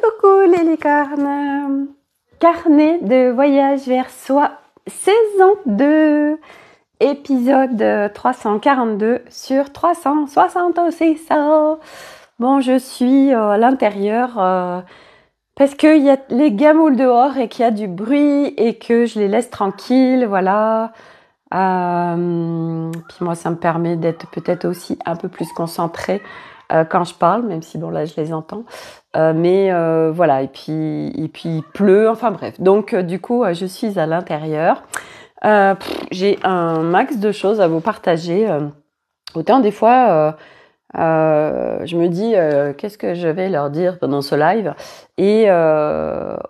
Coucou les licornes! Carnet de voyage vers soi, saison 2, épisode 342 sur 366. Bon, je suis à l'intérieur parce qu'il y a les gamoules dehors et qu'il y a du bruit et que je les laisse tranquilles, voilà. Puis moi, ça me permet d'être peut-être aussi un peu plus concentrée quand je parle, même si bon là je les entends. Mais voilà, et puis il pleut, enfin bref. Donc du coup, je suis à l'intérieur. J'ai un max de choses à vous partager. Autant des fois, je me dis qu'est-ce que je vais leur dire pendant ce live. Et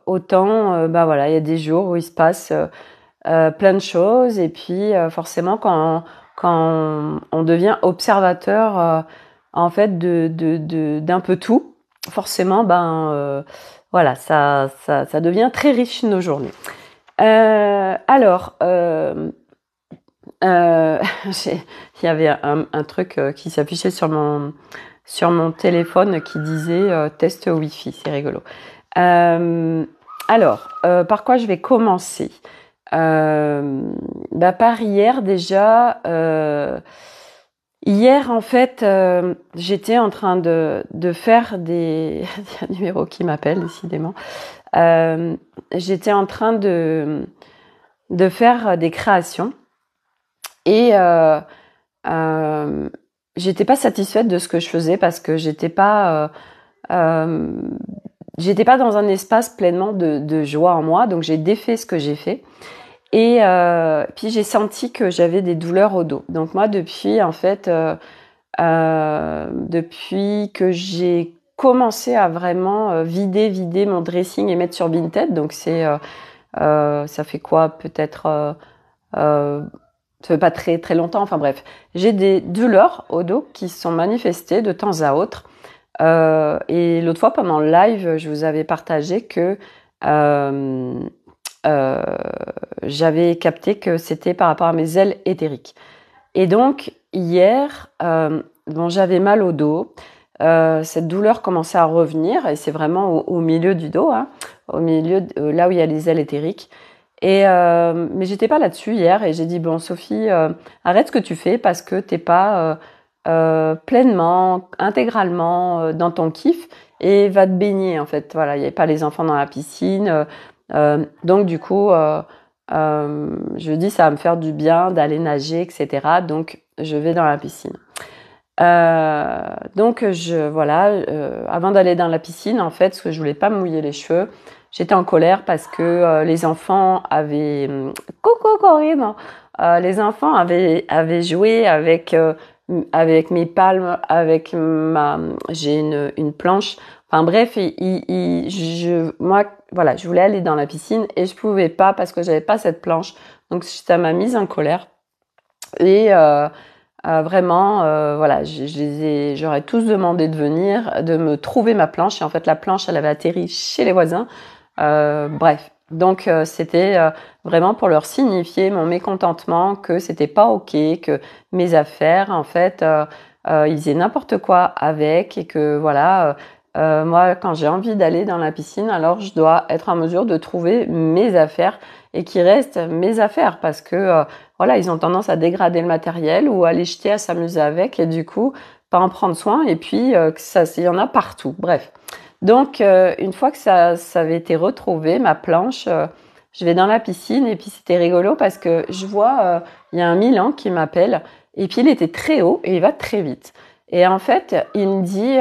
autant, bah voilà, il y a des jours où il se passe plein de choses. Et puis forcément, quand on devient observateur en fait d'un peu tout, forcément, voilà, ça devient très riche nos journées. Alors, il y avait un truc qui s'affichait sur mon téléphone qui disait test Wi-Fi, c'est rigolo. Alors, par quoi je vais commencer? Par hier déjà. Hier, en fait, j'étais en train de faire des... Il y a un numéro qui m'appelle, décidément. J'étais en train de faire des créations et j'étais pas satisfaite de ce que je faisais parce que j'étais pas dans un espace pleinement de joie en moi, donc j'ai défait ce que j'ai fait. Et puis j'ai senti que j'avais des douleurs au dos. Donc moi, depuis que j'ai commencé à vraiment vider mon dressing et mettre sur Vinted, donc ça fait quoi, peut-être ça fait pas très très longtemps. Enfin bref, j'ai des douleurs au dos qui se sont manifestées de temps à autre. Et l'autre fois pendant le live, je vous avais partagé que j'avais capté que c'était par rapport à mes ailes éthériques. Et donc, hier, j'avais mal au dos. Cette douleur commençait à revenir et c'est vraiment au milieu du dos, hein, au milieu là où il y a les ailes éthériques. Et mais j'étais pas là-dessus hier et j'ai dit bon Sophie, arrête ce que tu fais parce que t'es pas pleinement, intégralement dans ton kiff et va te baigner en fait. Voilà, il y avait pas les enfants dans la piscine. Donc du coup, je dis ça va me faire du bien d'aller nager, etc. Donc je vais dans la piscine. Donc avant d'aller dans la piscine, en fait, parce que je voulais pas me mouiller les cheveux, j'étais en colère parce que les enfants avaient coucou Corinne, les enfants avaient joué avec mes palmes, j'ai une planche. Enfin bref, moi, voilà, je voulais aller dans la piscine et je pouvais pas parce que j'avais pas cette planche. Donc ça m'a mise en colère. Et vraiment, voilà, j'aurais tous demandé de venir, de me trouver ma planche. Et en fait, la planche, elle avait atterri chez les voisins. Bref, donc c'était vraiment pour leur signifier mon mécontentement que c'était pas ok, que mes affaires, en fait, ils faisaient n'importe quoi avec et que voilà. Moi, quand j'ai envie d'aller dans la piscine, alors je dois être en mesure de trouver mes affaires et qu'il reste mes affaires parce que voilà, ils ont tendance à dégrader le matériel ou à les jeter, à s'amuser avec et du coup, pas en prendre soin et puis il y en a partout. Bref. Donc, une fois que ça avait été retrouvé, ma planche, je vais dans la piscine et puis c'était rigolo parce que je vois, il y a un Milan qui m'appelle et puis il était très haut et il va très vite. Et en fait, il me dit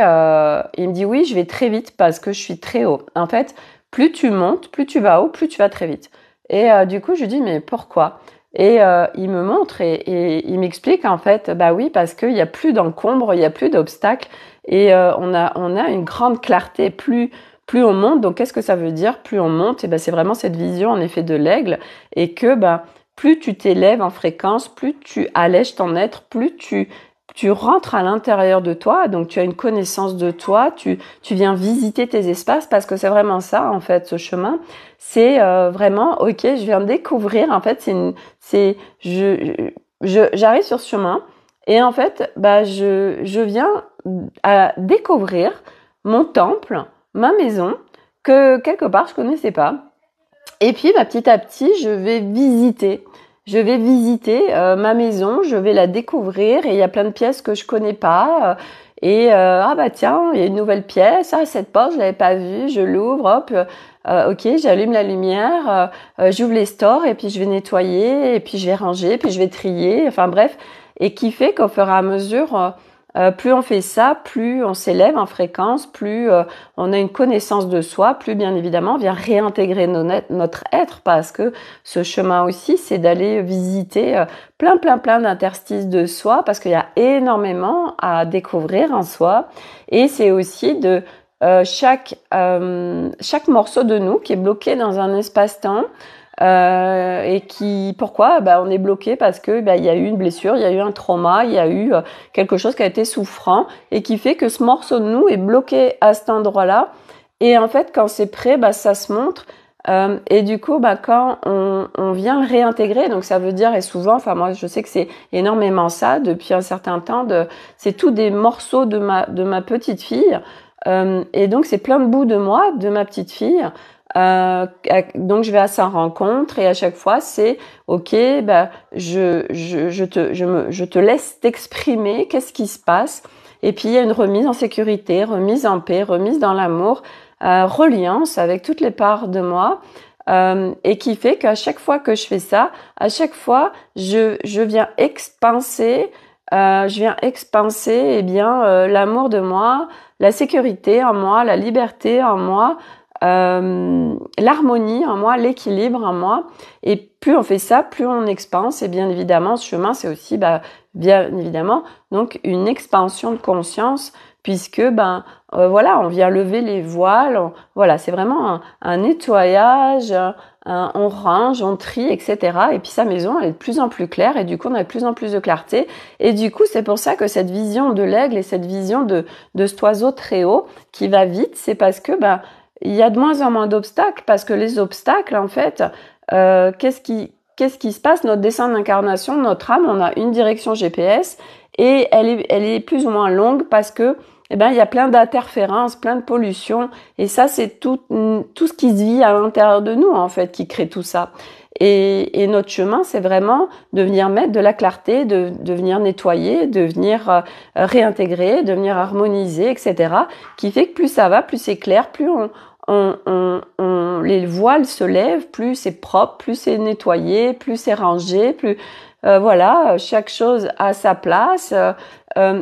oui, je vais très vite parce que je suis très haut. En fait, plus tu montes, plus tu vas haut, plus tu vas très vite. Et du coup, je lui dis mais pourquoi? Et il me montre et il m'explique en fait, bah oui, parce qu'il y a plus d'encombre, il y a plus d'obstacles et on a une grande clarté. Plus on monte, donc qu'est-ce que ça veut dire? Plus on monte, et ben c'est vraiment cette vision en effet de l'aigle et que plus tu t'élèves en fréquence, plus tu allèges ton être, plus tu rentres à l'intérieur de toi, donc tu as une connaissance de toi, tu viens visiter tes espaces parce que c'est vraiment ça en fait ce chemin, c'est vraiment ok, je viens découvrir en fait j'arrive sur ce chemin et en fait je viens à découvrir mon temple, ma maison, que quelque part je connaissais pas. Et puis petit à petit, je vais visiter. Je vais visiter ma maison, je vais la découvrir et il y a plein de pièces que je connais pas. Ah bah tiens, il y a une nouvelle pièce. Ah, cette porte, je l'avais pas vue. Je l'ouvre, hop. Ok, j'allume la lumière, j'ouvre les stores et puis je vais nettoyer et puis je vais ranger, puis je vais trier. Enfin bref, et qui fait qu'au fur et à mesure, plus on fait ça, plus on s'élève en fréquence, plus on a une connaissance de soi, plus bien évidemment on vient réintégrer notre être, parce que ce chemin aussi, c'est d'aller visiter plein d'interstices de soi, parce qu'il y a énormément à découvrir en soi, et c'est aussi de chaque morceau de nous qui est bloqué dans un espace-temps. Et qui, pourquoi on est bloqué? Parce que il y a eu une blessure, il y a eu un trauma, il y a eu quelque chose qui a été souffrant et qui fait que ce morceau de nous est bloqué à cet endroit-là. Et en fait, quand c'est prêt, ça se montre. Et du coup, quand on vient le réintégrer, donc ça veut dire, et souvent, enfin moi je sais que c'est énormément ça depuis un certain temps, c'est tous des morceaux de ma petite fille. Et donc c'est plein de bouts de moi, de ma petite fille. Donc je vais à sa rencontre et à chaque fois c'est ok, je te laisse t'exprimer, qu'est-ce qui se passe, et puis il y a une remise en sécurité, remise en paix, remise dans l'amour, reliance avec toutes les parts de moi, et qui fait qu'à chaque fois que je fais ça, à chaque fois je viens expanser l'amour de moi, la sécurité en moi, la liberté en moi, l'harmonie en moi, l'équilibre en moi. Et plus on fait ça, plus on expanse. Et bien évidemment, ce chemin, c'est aussi bien évidemment donc une expansion de conscience, puisque voilà, on vient lever les voiles. Voilà, c'est vraiment un nettoyage. On range, on trie, etc. Et puis sa maison, elle est de plus en plus claire, et du coup on a de plus en plus de clarté. Et du coup, c'est pour ça que cette vision de l'aigle et cette vision de cet oiseau très haut qui va vite, c'est parce que il y a de moins en moins d'obstacles, parce que les obstacles, en fait, qu'est-ce qui se passe? Notre dessin d'incarnation, notre âme, on a une direction GPS et elle est plus ou moins longue, parce que il y a plein d'interférences, plein de pollution, et ça c'est tout ce qui se vit à l'intérieur de nous, en fait, qui crée tout ça. Et notre chemin, c'est vraiment de venir mettre de la clarté, de venir nettoyer, de venir réintégrer, de venir harmoniser, etc. Qui fait que plus ça va, plus c'est clair, plus les voiles se lèvent, plus c'est propre, plus c'est nettoyé, plus c'est rangé, plus voilà, chaque chose a sa place,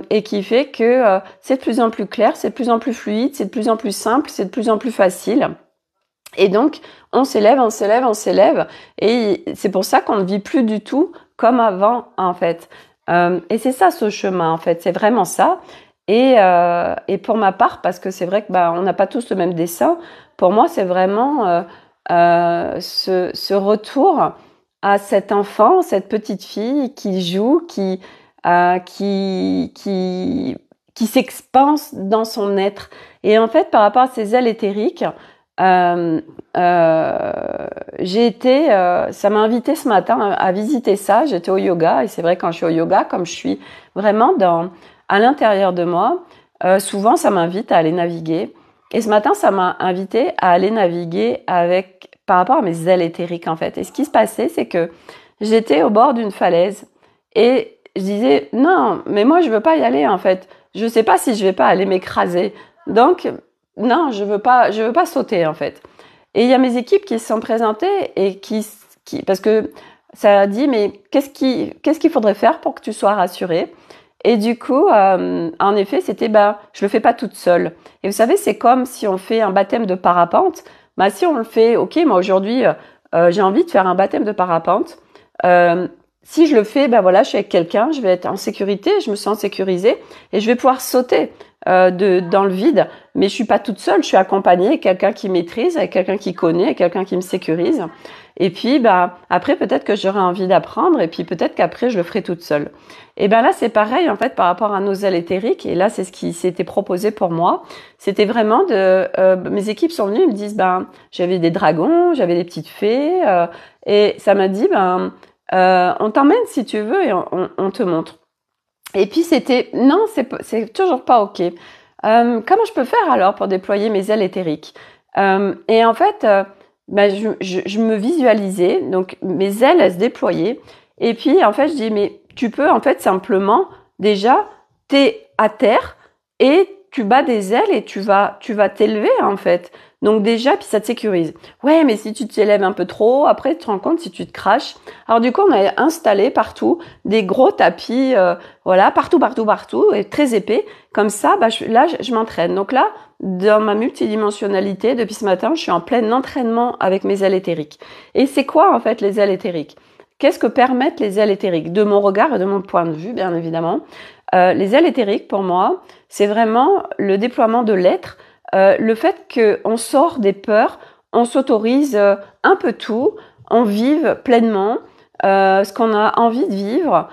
et qui fait que c'est de plus en plus clair, c'est de plus en plus fluide, c'est de plus en plus simple, c'est de plus en plus facile. Et donc, on s'élève, et c'est pour ça qu'on ne vit plus du tout comme avant, en fait. Et c'est ça, ce chemin, en fait, c'est vraiment ça. Et pour ma part, parce que c'est vrai que on n'a pas tous le même dessin, pour moi, c'est vraiment ce retour à cet enfant, cette petite fille qui joue, qui s'expanse dans son être. Et en fait, par rapport à ces ailes éthériques, ça m'a invité ce matin à visiter ça. J'étais au yoga, et c'est vrai, quand je suis au yoga, comme je suis vraiment à l'intérieur de moi, souvent ça m'invite à aller naviguer. Et ce matin, ça m'a invité à aller naviguer par rapport à mes ailes éthériques, en fait. Et ce qui se passait, c'est que j'étais au bord d'une falaise et je disais non, mais moi je veux pas y aller, en fait. Je sais pas si je vais pas aller m'écraser. Donc non, je veux pas sauter, en fait. Et il y a mes équipes qui se sont présentées et qui parce que ça a dit, mais qu'est-ce qu'il faudrait faire pour que tu sois rassurée? Et du coup, en effet, c'était je le fais pas toute seule. Et vous savez, c'est comme si on fait un baptême de parapente. Si on le fait, ok, moi aujourd'hui, j'ai envie de faire un baptême de parapente. Si je le fais, voilà, je suis avec quelqu'un, je vais être en sécurité, je me sens sécurisée et je vais pouvoir sauter dans le vide. Mais je suis pas toute seule, je suis accompagnée avec quelqu'un qui maîtrise, avec quelqu'un qui connaît, avec quelqu'un qui me sécurise. Et puis, après, peut-être que j'aurai envie d'apprendre, et puis peut-être qu'après, je le ferai toute seule. Et là, c'est pareil, en fait, par rapport à nos ailes éthériques. Et là, c'est ce qui s'était proposé pour moi. C'était vraiment mes équipes sont venues, ils me disent, j'avais des dragons, j'avais des petites fées, et ça m'a dit, on t'emmène si tu veux, et on te montre. Et puis c'était, non, c'est toujours pas ok. Comment je peux faire alors pour déployer mes ailes éthériques? Et en fait, je me visualisais, donc mes ailes, elles se déployaient. Et puis, en fait, je dis, mais tu peux, en fait, simplement, déjà, t'es à terre et tu bats des ailes et tu vas t'élever, en fait. Donc déjà, puis ça te sécurise. Ouais, mais si tu t'élèves un peu trop, après, tu te rends compte si tu te craches. Alors du coup, on a installé partout des gros tapis, voilà, partout, et très épais. Comme ça, là, je m'entraîne. Donc là, dans ma multidimensionnalité, depuis ce matin, je suis en plein entraînement avec mes ailes éthériques. Et c'est quoi, en fait, les ailes éthériques? Qu'est-ce que permettent les ailes éthériques? De mon regard et de mon point de vue, bien évidemment. Les ailes éthériques, pour moi, c'est vraiment le déploiement de l'être, le fait qu'on sort des peurs, on s'autorise un peu tout, on vive pleinement ce qu'on a envie de vivre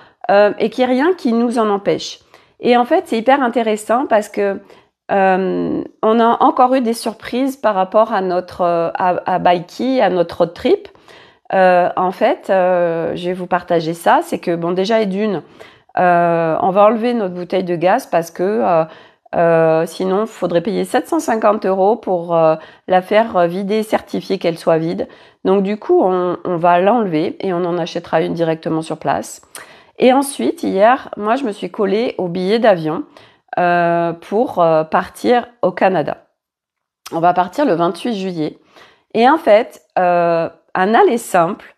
et qu'il n'y ait rien qui nous en empêche. Et en fait, c'est hyper intéressant parce que on a encore eu des surprises par rapport à notre à Baiki, à notre road trip. En fait, je vais vous partager ça. C'est que bon, déjà et d'une, on va enlever notre bouteille de gaz parce que sinon, il faudrait payer 750 € pour la faire vider, certifier qu'elle soit vide. Donc du coup, on va l'enlever et on en achètera une directement sur place. Et ensuite, hier, moi, je me suis collée au billet d'avion pour partir au Canada. On va partir le 28 juillet. Et en fait, un aller simple,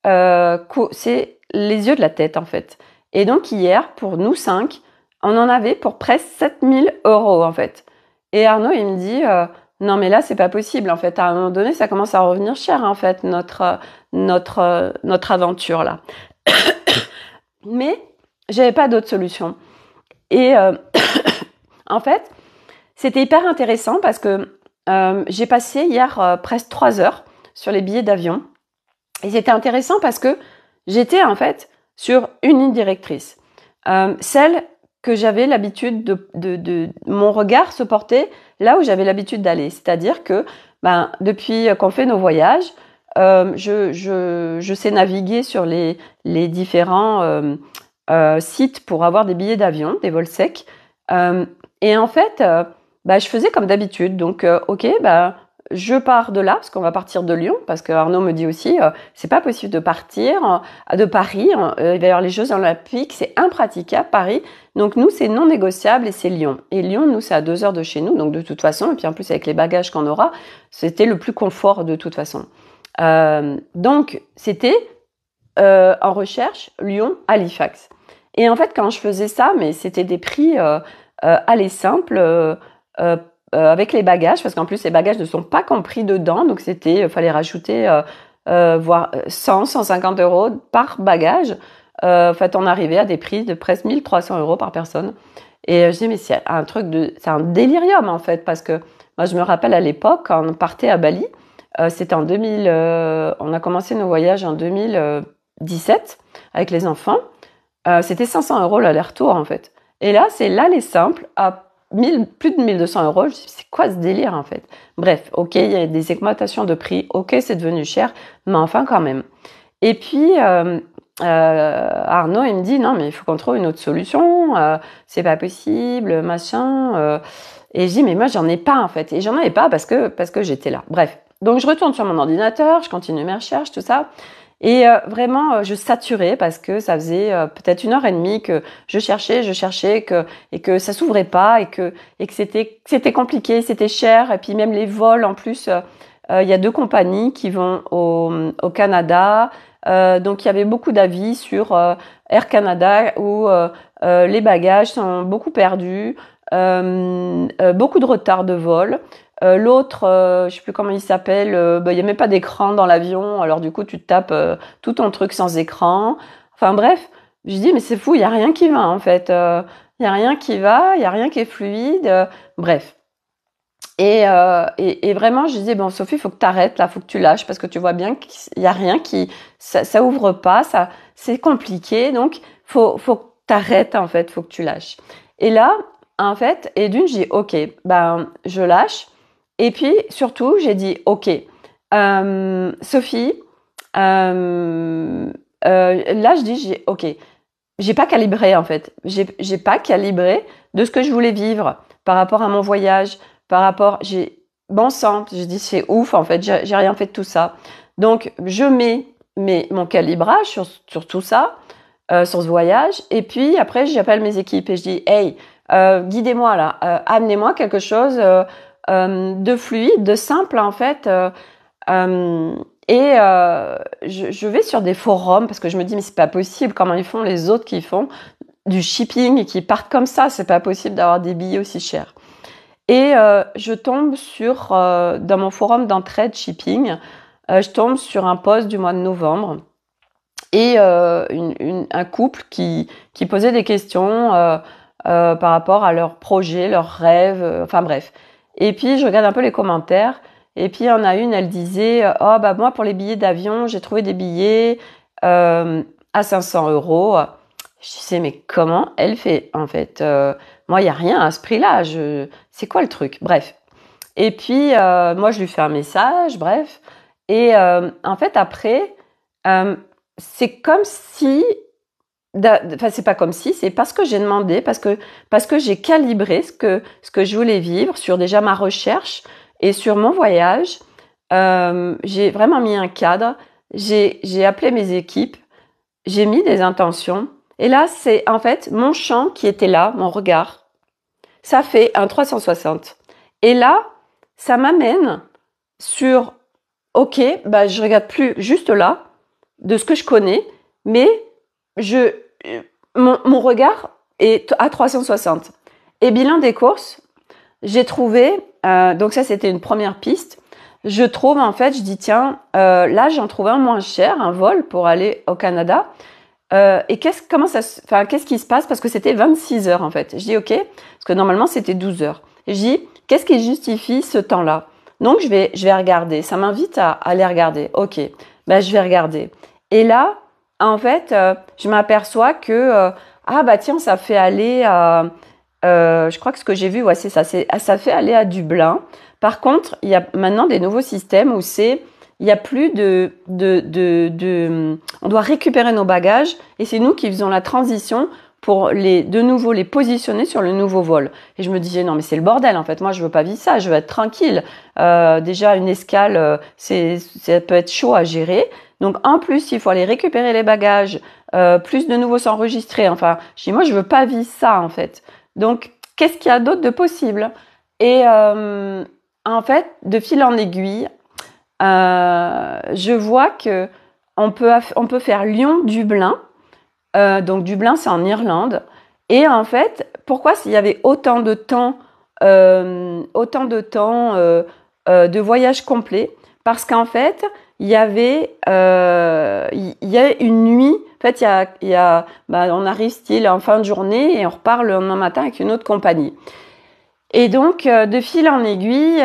c'est les yeux de la tête, en fait. Et donc hier, pour nous 5, on en avait pour presque 7000 € en fait. Et Arnaud, il me dit, non mais là, c'est pas possible. En fait, à un moment donné, ça commence à revenir cher, en fait, notre aventure là. Mais j'avais pas d'autre solution. Et en fait, c'était hyper intéressant parce que j'ai passé hier presque 3 heures sur les billets d'avion. Et c'était intéressant parce que j'étais en fait sur une ligne directrice. Celle que j'avais l'habitude de mon regard se porter là où j'avais l'habitude d'aller. C'est-à-dire que depuis qu'on fait nos voyages, je sais naviguer sur les différents sites pour avoir des billets d'avion, des vols secs. Et en fait, je faisais comme d'habitude. Donc, ok, je pars de là, parce qu'on va partir de Lyon, parce que Arnaud me dit aussi, c'est pas possible de partir de Paris. Il va y avoir les Jeux Olympiques, c'est impraticable, Paris. Donc nous, c'est non négociable et c'est Lyon. Et Lyon, nous, c'est à 2 heures de chez nous, donc de toute façon, et puis en plus avec les bagages qu'on aura, c'était le plus confort de toute façon. Donc, c'était en recherche Lyon-Halifax. Et en fait, quand je faisais ça, mais c'était des prix aller simple, avec les bagages, parce qu'en plus les bagages ne sont pas compris dedans, donc fallait rajouter voire 100-150 € par bagage. En fait, on arrivait à des prix de presque 1300 € par personne. Et je dis mais c'est un délirium en fait, parce que moi je me rappelle à l'époque quand on partait à Bali, c'était en 2000, on a commencé nos voyages en 2017 avec les enfants. C'était 500 € l'aller-retour en fait. Et là, c'est l'aller simple à plus de 1200 €. Je me dis, c'est quoi ce délire en fait? Bref, ok, il y a des augmentations de prix, ok, c'est devenu cher, mais enfin quand même. Et puis, Arnaud, il me dit, non, mais il faut qu'on trouve une autre solution, c'est pas possible, machin. Et je dis, mais moi, j'en ai pas en fait. Et j'en avais pas parce que j'étais là. Bref, donc je retourne sur mon ordinateur, je continue mes recherches, tout ça. Et vraiment, je saturais parce que ça faisait peut-être 1h30 que je cherchais et que ça s'ouvrait pas et que c'était compliqué, c'était cher. Et puis même les vols, en plus, il y a 2 compagnies qui vont au Canada. Donc il y avait beaucoup d'avis sur Air Canada où les bagages sont beaucoup perdus, beaucoup de retard de vol. L'autre, je sais plus comment il s'appelle, il y a même pas d'écran dans l'avion, alors du coup tu te tapes tout ton truc sans écran. Enfin bref, je dis mais c'est fou, il y a rien qui va en fait. Il y a rien qui va, il y a rien qui est fluide. Bref. Et vraiment, je dis bon Sophie, faut que tu arrêtes là, faut que tu lâches parce que tu vois bien qu'il y a rien ça ouvre pas, ça c'est compliqué, donc faut que tu arrêtes en fait, faut que tu lâches. Et là, en fait, et d'une, j'ai dit ok, je lâche. Et puis, surtout, j'ai dit, OK, Sophie, là, je dis, OK, j'ai pas calibré, en fait. J'ai pas calibré de ce que je voulais vivre par rapport à mon voyage, par rapport, bon sang, je dis c'est ouf, en fait, j'ai rien fait de tout ça. Donc, je mets mon calibrage sur tout ça, sur ce voyage, et puis après, j'appelle mes équipes et je dis, hey, guidez-moi là, amenez-moi quelque chose de fluide, de simple, en fait. Je vais sur des forums parce que je me dis, mais c'est pas possible, comment ils font les autres qui font du shipping et qui partent comme ça, c'est pas possible d'avoir des billets aussi chers. Et je tombe dans mon forum d'entraide shipping, je tombe sur un post du mois de novembre et un couple qui posait des questions par rapport à leurs projets, leurs rêves, enfin bref. Et puis je regarde un peu les commentaires et puis il y en a une, elle disait « Oh bah moi pour les billets d'avion, j'ai trouvé des billets à 500 euros. » Je disais « Mais comment elle fait en fait moi, il n'y a rien à ce prix-là. C'est quoi le truc? Bref. Et puis, moi, je lui fais un message, bref. Et en fait, après, c'est comme si... Enfin, c'est pas comme si, c'est parce que j'ai demandé, parce que j'ai calibré ce que je voulais vivre sur déjà ma recherche et sur mon voyage. J'ai vraiment mis un cadre. J'ai appelé mes équipes. J'ai mis des intentions. Et là, c'est en fait mon champ qui était là, mon regard. Ça fait un 360. Et là, ça m'amène sur, ok, bah, je regarde plus juste là, de ce que je connais, mais mon regard est à 360. Et bilan des courses, j'ai trouvé, donc ça c'était une première piste, je trouve en fait, je dis tiens, là j'en trouve un moins cher, un vol pour aller au Canada. Et qu'est-ce qui se passe? Parce que c'était 26 heures en fait. Je dis ok, parce que normalement c'était 12 heures. Et je dis qu'est-ce qui justifie ce temps-là? Donc je vais regarder. Ça m'invite à aller regarder. Ok, ben je vais regarder. Et là, en fait, je m'aperçois que ah bah tiens, ça fait aller à, je crois que ce que j'ai vu, ouais c'est ça, ça fait aller à Dublin. Par contre, il y a maintenant des nouveaux systèmes où il n'y a plus on doit récupérer nos bagages et c'est nous qui faisons la transition pour de nouveau les positionner sur le nouveau vol. Et je me disais, non, mais c'est le bordel, en fait. Moi, je veux pas vivre ça. Je veux être tranquille. Déjà, une escale, ça peut être chaud à gérer. Donc, en plus, il faut aller récupérer les bagages, plus de nouveau s'enregistrer. Enfin, je dis, moi, je veux pas vivre ça, en fait. Donc, qu'est-ce qu'il y a d'autre de possible? Et, en fait, de fil en aiguille, je vois que on peut faire Lyon-Dublin. Donc Dublin, c'est en Irlande. Et en fait, pourquoi s'il y avait autant de temps de voyage complet? Parce qu'en fait, il y a une nuit. En fait, on arrive style en fin de journée et on repart le lendemain matin avec une autre compagnie. Et donc, de fil en aiguille,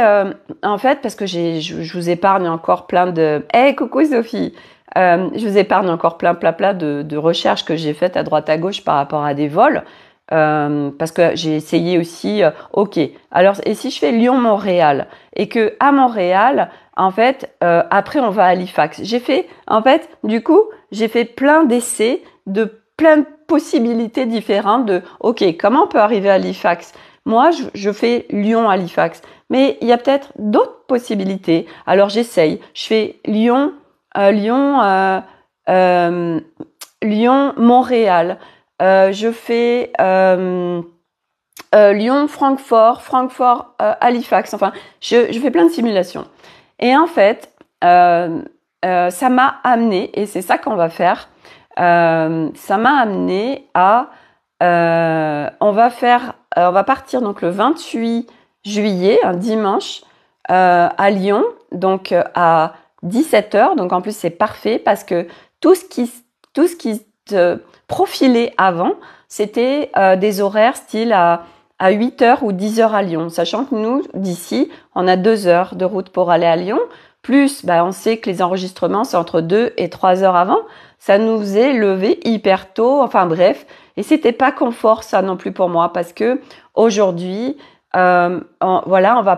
en fait, parce que je vous épargne encore plein de... Hey, coucou Sophie! Je vous épargne encore plein de recherches que j'ai faites à droite à gauche par rapport à des vols. Parce que j'ai essayé aussi, ok, alors et si je fais Lyon-Montréal et que à Montréal, en fait, après on va à Halifax. Du coup, j'ai fait plein d'essais de plein de possibilités différentes de, ok, comment on peut arriver à Halifax? Moi, je fais Lyon-Halifax, mais il y a peut-être d'autres possibilités. Alors j'essaye, je fais Lyon-Montréal. Je fais Lyon-Francfort, Halifax. Enfin, je fais plein de simulations. Et en fait, ça m'a amené, et c'est ça qu'on va faire, ça m'a amené à... on va partir donc le 28 juillet, un dimanche, à Lyon, donc à 17h. Donc en plus, c'est parfait parce que tout ce qui se profilait avant, c'était des horaires style à 8h ou 10h à Lyon. Sachant que nous, d'ici, on a 2 heures de route pour aller à Lyon. Plus, on sait que les enregistrements, c'est entre 2 et 3 heures avant. Ça nous faisait lever hyper tôt. Enfin bref. Et c'était pas confort, ça non plus pour moi. Parce que aujourd'hui, on va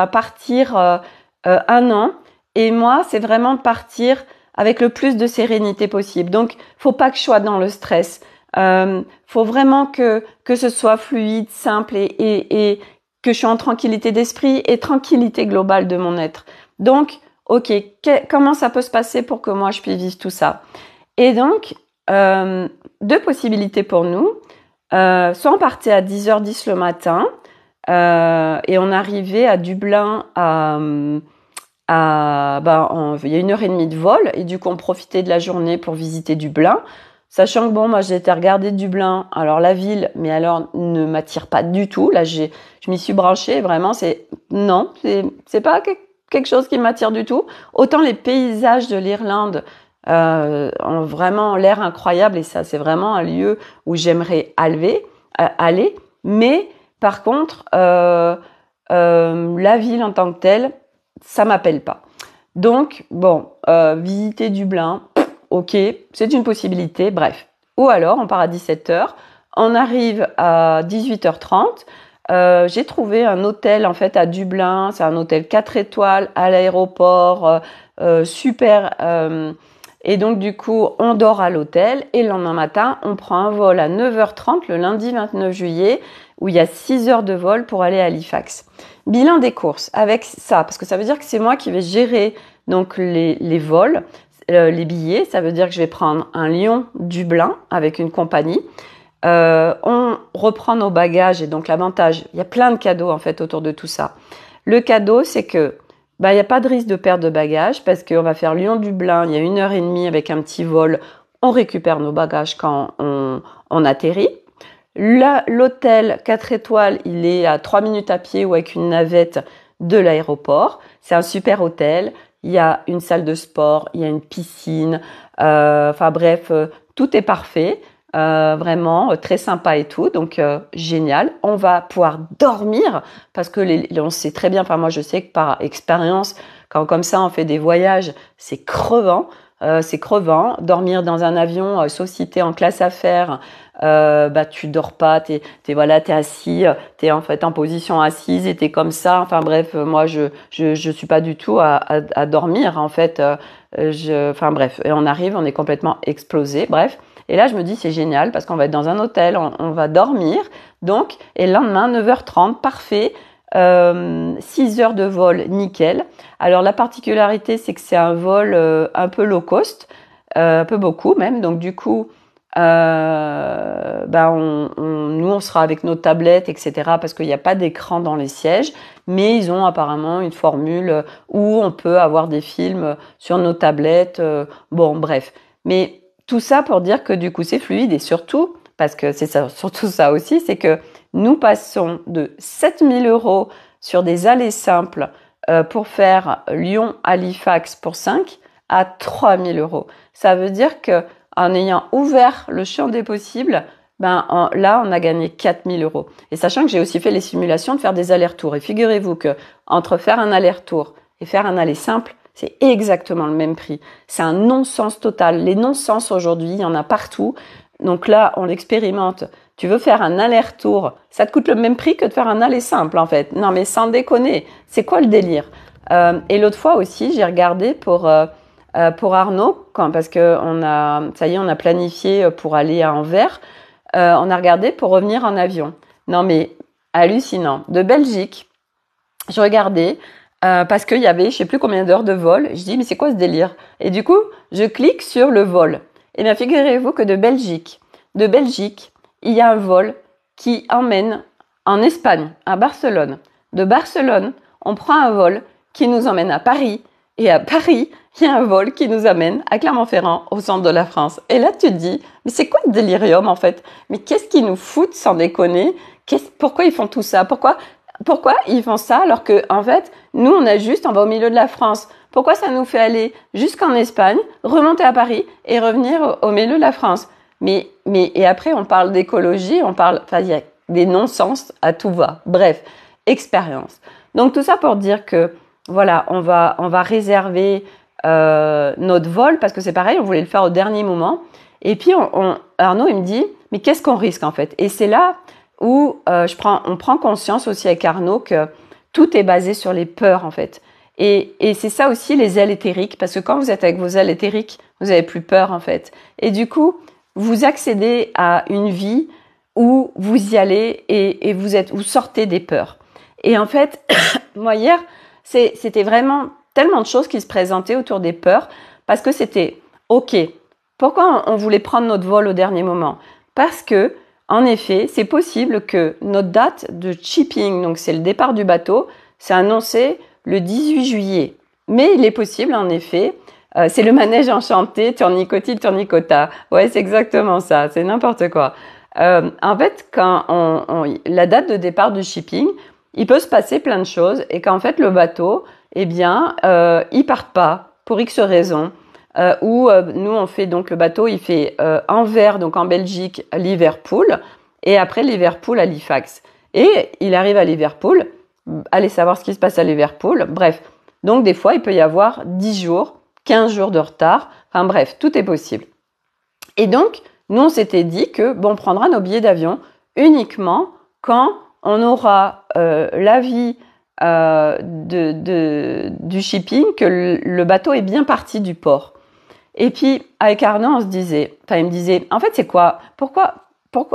partir un an. Et moi, c'est vraiment partir avec le plus de sérénité possible. Donc, faut pas que je sois dans le stress. Faut vraiment que ce soit fluide, simple et que je suis en tranquillité d'esprit et tranquillité globale de mon être. Donc, ok, comment ça peut se passer pour que moi je puisse vivre tout ça? Et donc, deux possibilités pour nous. Soit on partait à 10h10 le matin et on arrivait à Dublin il y a 1h30 de vol et du coup on profitait de la journée pour visiter Dublin. Sachant que bon, moi j'ai été regarder Dublin, alors la ville, mais alors ne m'attire pas du tout. Là, je m'y suis branchée, vraiment, c'est pas quelque chose qui m'attire du tout. Autant les paysages de l'Irlande ont vraiment l'air incroyables et ça, c'est vraiment un lieu où j'aimerais aller. Mais par contre, la ville en tant que telle, ça m'appelle pas. Donc bon, visiter Dublin. Ok, c'est une possibilité, bref. Ou alors, on part à 17h, on arrive à 18h30. J'ai trouvé un hôtel en fait à Dublin, c'est un hôtel 4 étoiles à l'aéroport, super. Et donc du coup, on dort à l'hôtel et le lendemain matin, on prend un vol à 9h30 le lundi 29 juillet où il y a 6 heures de vol pour aller à Halifax. Bilan des courses avec ça, parce que ça veut dire que c'est moi qui vais gérer donc les vols. Les billets, ça veut dire que je vais prendre un Lyon-Dublin avec une compagnie. On reprend nos bagages et donc l'avantage, il y a plein de cadeaux en fait autour de tout ça. Le cadeau, c'est que il n'y a pas de risque de perte de bagages parce qu'on va faire Lyon-Dublin, il y a 1h30 avec un petit vol. On récupère nos bagages quand on atterrit. L'hôtel 4 étoiles, il est à 3 minutes à pied ou avec une navette de l'aéroport. C'est un super hôtel. Il y a une salle de sport, il y a une piscine, tout est parfait, vraiment très sympa et tout, donc génial. On va pouvoir dormir parce que on sait très bien, enfin moi je sais que par expérience, quand comme ça on fait des voyages, c'est crevant. Dormir dans un avion, sauf si t'es en classe affaires, tu dors pas, t'es assis, t'es en fait en position assise et t'es comme ça. Enfin bref, moi je suis pas du tout à dormir en fait. Et on arrive, on est complètement explosé. Bref, et là je me dis c'est génial parce qu'on va être dans un hôtel, on va dormir. Donc et le lendemain 9h30, parfait. 6 heures de vol, nickel. Alors la particularité, c'est que c'est un vol un peu low cost, un peu beaucoup même. Donc du coup, nous on sera avec nos tablettes, etc. Parce qu'il n'y a pas d'écran dans les sièges, mais ils ont apparemment une formule où on peut avoir des films sur nos tablettes. Bon, bref. Mais tout ça pour dire que du coup c'est fluide et surtout, parce que c'est ça, surtout ça aussi, c'est que nous passons de 7 000 € sur des allées simples pour faire Lyon-Halifax pour 5 à 3 000 €. Ça veut dire que en ayant ouvert le champ des possibles, là, on a gagné 4 000 €. Et sachant que j'ai aussi fait les simulations de faire des allers-retours. Et figurez-vous que entre faire un aller-retour et faire un aller simple, c'est exactement le même prix. C'est un non-sens total. Les non-sens aujourd'hui, il y en a partout. Donc là, on l'expérimente. Tu veux faire un aller-retour, ça te coûte le même prix que de faire un aller simple, en fait. Non, mais sans déconner, c'est quoi le délire? Et l'autre fois aussi, j'ai regardé pour Arnaud, parce que on a planifié pour aller à Anvers. On a regardé pour revenir en avion. Non, mais hallucinant. De Belgique, je regardais parce qu'il y avait, je sais plus combien d'heures de vol. Je dis, mais c'est quoi ce délire? Et du coup, je clique sur le vol. Et bien, figurez-vous que de Belgique, il y a un vol qui emmène en Espagne, à Barcelone. De Barcelone, on prend un vol qui nous emmène à Paris. Et à Paris, il y a un vol qui nous amène à Clermont-Ferrand, au centre de la France. Et là, tu te dis, mais c'est quoi le délirium en fait? Mais qu'est-ce qu'ils nous foutent sans déconner? Pourquoi ils font tout ça? Pourquoi ils font ça alors que, en fait, nous, on va au milieu de la France. Pourquoi ça nous fait aller jusqu'en Espagne, remonter à Paris et revenir au milieu de la France? Et après, on parle d'écologie, il y a des non-sens à tout va. Bref, expérience. Donc, tout ça pour dire que, voilà, on va réserver notre vol parce que c'est pareil, on voulait le faire au dernier moment. Et puis, Arnaud, il me dit, mais qu'est-ce qu'on risque en fait? Et c'est là où on prend conscience aussi avec Arnaud que tout est basé sur les peurs en fait. Et c'est ça aussi les ailes éthériques, parce que quand vous êtes avec vos ailes éthériques, vous avez plus peur en fait. Et du coup, vous accédez à une vie où vous y allez et vous sortez des peurs. Et en fait, moi hier, c'était vraiment tellement de choses qui se présentaient autour des peurs parce que c'était OK. Pourquoi on voulait prendre notre vol au dernier moment? Parce que, en effet, c'est possible que notre date de shipping, donc c'est le départ du bateau, c'est annoncé le 18 juillet. Mais il est possible, en effet, c'est le manège enchanté, tournicoti, tournicota. Ouais, c'est exactement ça, c'est n'importe quoi. En fait, quand la date de départ du shipping, il peut se passer plein de choses et qu'en fait, le bateau, eh bien, il part pas pour X raisons. Nous, on fait donc le bateau, il fait Anvers, donc en Belgique, Liverpool, et après Liverpool à Halifax. Et il arrive à Liverpool, allez savoir ce qui se passe à Liverpool, bref. Donc des fois, il peut y avoir 10 jours, 15 jours de retard, enfin bref, tout est possible. Et donc, nous, on s'était dit que, bon, on prendra nos billets d'avion uniquement quand on aura l'avis du shipping, que le bateau est bien parti du port. Et puis, avec Arnaud, il me disait, en fait, c'est quoi?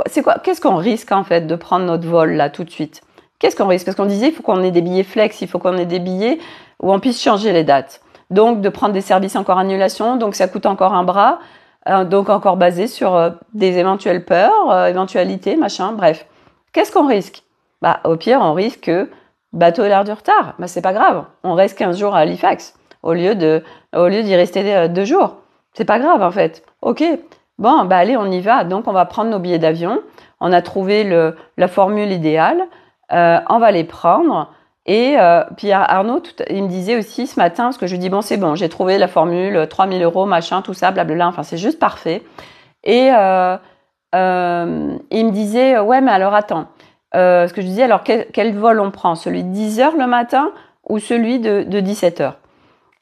C'est quoi? Qu'est-ce qu'on risque, en fait, de prendre notre vol, là, tout de suite? Qu'est-ce qu'on risque? Parce qu'on disait, il faut qu'on ait des billets flex, il faut qu'on ait des billets où on puisse changer les dates. Donc, de prendre des services encore annulation, donc ça coûte encore un bras, donc encore basé sur des éventuelles peurs, éventualités, machin, bref. Qu'est-ce qu'on risque? Bah, au pire, on risque que bateau ait l'air du retard. Bah, c'est pas grave. On reste 15 jours à Halifax au lieu d'y rester 2 jours. C'est pas grave, en fait. OK. Bon, bah, allez, on y va. Donc, on va prendre nos billets d'avion. On a trouvé la formule idéale. On va les prendre. Et puis Arnaud, il me disait aussi ce matin, parce que je lui dis, bon, c'est bon, j'ai trouvé la formule, 3 000 €, machin, tout ça, blablabla. Enfin, c'est juste parfait. Et il me disait, ouais, mais alors attends. Ce que je disais, alors quel vol on prend? Celui de 10 heures le matin ou celui de 17 heures?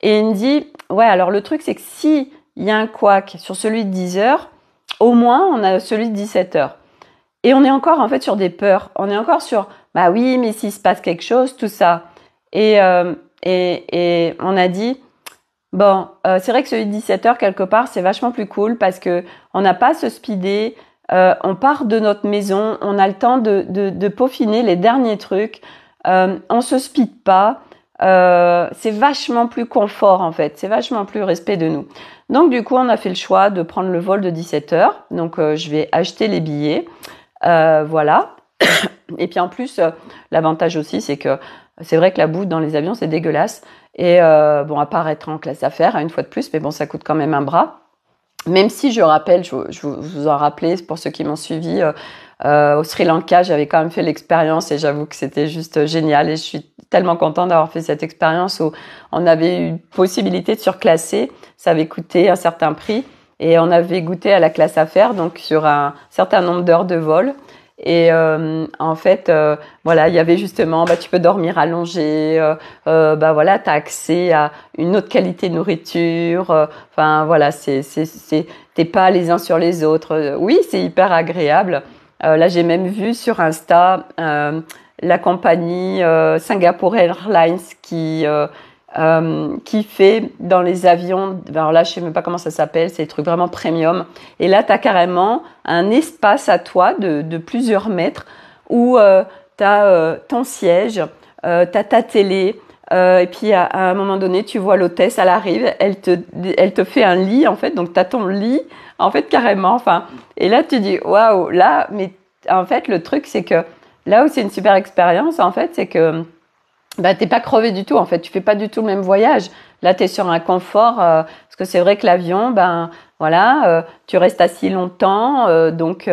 Et il me dit, ouais, alors le truc, c'est que si il y a un couac sur celui de 10 heures, au moins, on a celui de 17 heures. Et on est encore, en fait, sur des peurs. On est encore sur, bah oui, mais s'il se passe quelque chose, tout ça. Et on a dit, bon, c'est vrai que celui de 17 heures, quelque part, c'est vachement plus cool parce que on n'a pas à se speeder. On part de notre maison, on a le temps de peaufiner les derniers trucs. On se speed pas. C'est vachement plus confort, en fait. C'est vachement plus respect de nous. Donc, du coup, on a fait le choix de prendre le vol de 17 heures. Donc, je vais acheter les billets. Voilà. Et puis, en plus, l'avantage aussi, c'est que c'est vrai que la bouffe dans les avions, c'est dégueulasse. Et bon, à part être en classe affaires, une fois de plus, mais bon, ça coûte quand même un bras. Même si je rappelle, je vous en rappelais, pour ceux qui m'ont suivi, au Sri Lanka, j'avais quand même fait l'expérience et j'avoue que c'était juste génial. Et je suis tellement contente d'avoir fait cette expérience où on avait eu possibilité de surclasser. Ça avait coûté un certain prix et on avait goûté à la classe affaires, donc sur un certain nombre d'heures de vol. Et en fait, voilà, il y avait justement, bah, tu peux dormir allongé, bah voilà, t'as accès à une autre qualité de nourriture. Enfin voilà, t'es pas les uns sur les autres. Oui, c'est hyper agréable. Là, j'ai même vu sur Insta la compagnie Singapore Airlines qui fait dans les avions, alors là je sais même pas comment ça s'appelle, c'est des trucs vraiment premium, et là tu as carrément un espace à toi de plusieurs mètres où tu as ton siège, tu as ta télé, et puis à un moment donné tu vois l'hôtesse, elle arrive, elle te fait un lit en fait, donc tu as ton lit en fait carrément, enfin, et là tu dis waouh, là, mais en fait le truc c'est que là où c'est une super expérience en fait, c'est que bah, t'es pas crevé du tout, en fait. Tu fais pas du tout le même voyage. Là, t'es sur un confort, parce que c'est vrai que l'avion, ben, voilà, tu restes assis longtemps, donc,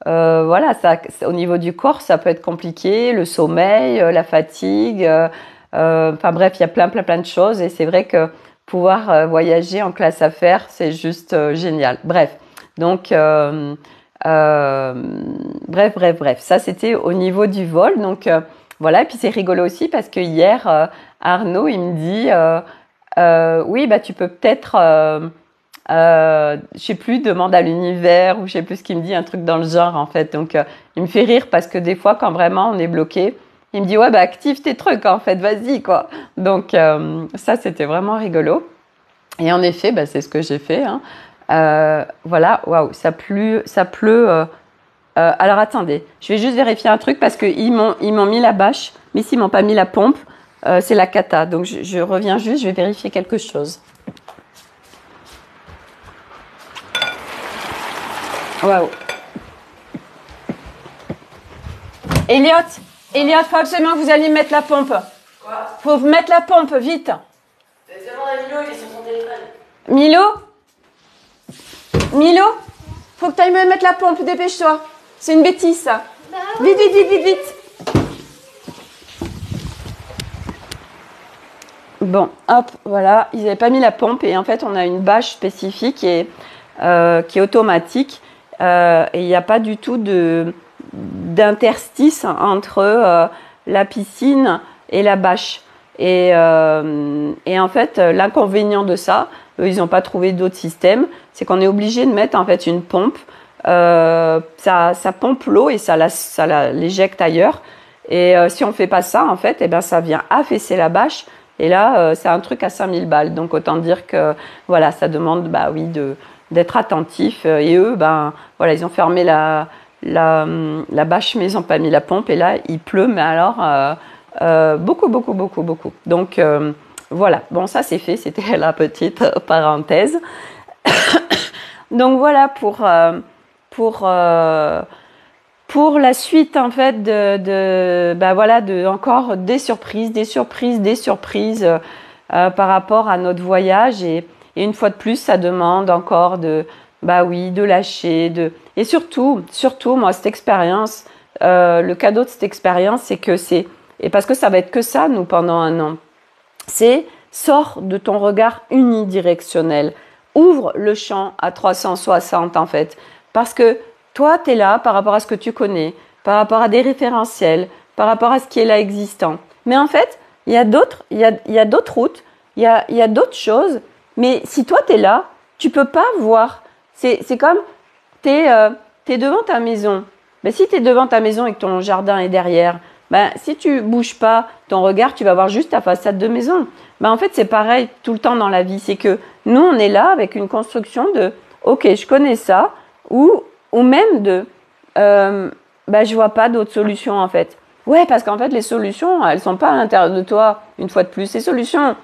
voilà, ça, au niveau du corps, ça peut être compliqué, le sommeil, la fatigue, enfin bref, il y a plein de choses, et c'est vrai que pouvoir voyager en classe affaires, c'est juste génial. Bref, donc, bref, ça c'était au niveau du vol, donc, voilà, et puis c'est rigolo aussi parce que hier, Arnaud, il me dit, oui, bah tu peux peut-être, je sais plus, demande à l'univers ou je sais plus ce qu'il me dit, un truc dans le genre en fait. Donc, il me fait rire parce que des fois, quand vraiment on est bloqué, il me dit, ouais, bah active tes trucs en fait, vas-y quoi. Donc, ça, c'était vraiment rigolo. Et en effet, bah, c'est ce que j'ai fait. Hein. Voilà, waouh, ça pleut Alors attendez, je vais juste vérifier un truc parce qu'ils m'ont mis la bâche, mais s'ils m'ont pas mis la pompe, c'est la cata. Donc je reviens juste, je vais vérifier quelque chose. Waouh. Elliot, faut absolument que vous alliez mettre la pompe. Quoi? Faut mettre la pompe, vite. Demande à Milo, il est sur son téléphone. Milo, faut que tu ailles me mettre la pompe, dépêche-toi. C'est une bêtise, ça. Bah oui. Vite. Bon, hop, voilà, ils n'avaient pas mis la pompe et en fait, on a une bâche spécifique qui est automatique et il n'y a pas du tout d'interstice entre la piscine et la bâche. Et en fait, l'inconvénient de ça, eux, ils n'ont pas trouvé d'autre système, c'est qu'on est obligé de mettre en fait une pompe. Ça pompe l'eau et ça l'éjecte ailleurs. Et si on fait pas ça, en fait, eh ben, ça vient affaisser la bâche. Et là, c'est un truc à 5000 balles. Donc, autant dire que, voilà, ça demande, bah oui, d'être attentif. Et eux, ben, voilà, ils ont fermé la bâche, mais ils n'ont pas mis la pompe. Et là, il pleut, mais alors, beaucoup. Donc, voilà. Bon, ça, c'est fait. C'était la petite parenthèse. Donc, voilà pour la suite, en fait, encore des surprises par rapport à notre voyage. Et une fois de plus, ça demande encore de lâcher. Et surtout, moi, cette expérience, le cadeau de cette expérience, c'est que et parce que ça va être que ça, nous, pendant 1 an, c'est sors de ton regard unidirectionnel. Ouvre le champ à 360, en fait. Parce que toi, tu es là par rapport à ce que tu connais, par rapport à des référentiels, par rapport à ce qui est là existant. Mais en fait, il y a d'autres routes, il y a d'autres choses. Mais si toi, tu es là, tu peux pas voir. C'est comme, tu es devant ta maison. Mais si tu es devant ta maison et que ton jardin est derrière, ben, si tu bouges pas ton regard, tu vas voir juste ta façade de maison. Ben, en fait, c'est pareil tout le temps dans la vie. C'est que nous, on est là avec une construction de « Ok, je connais ça » ou même de je vois pas d'autres solutions en fait. Ouais, parce qu'en fait, les solutions, elles sont pas à l'intérieur de toi, une fois de plus. Ces solutions,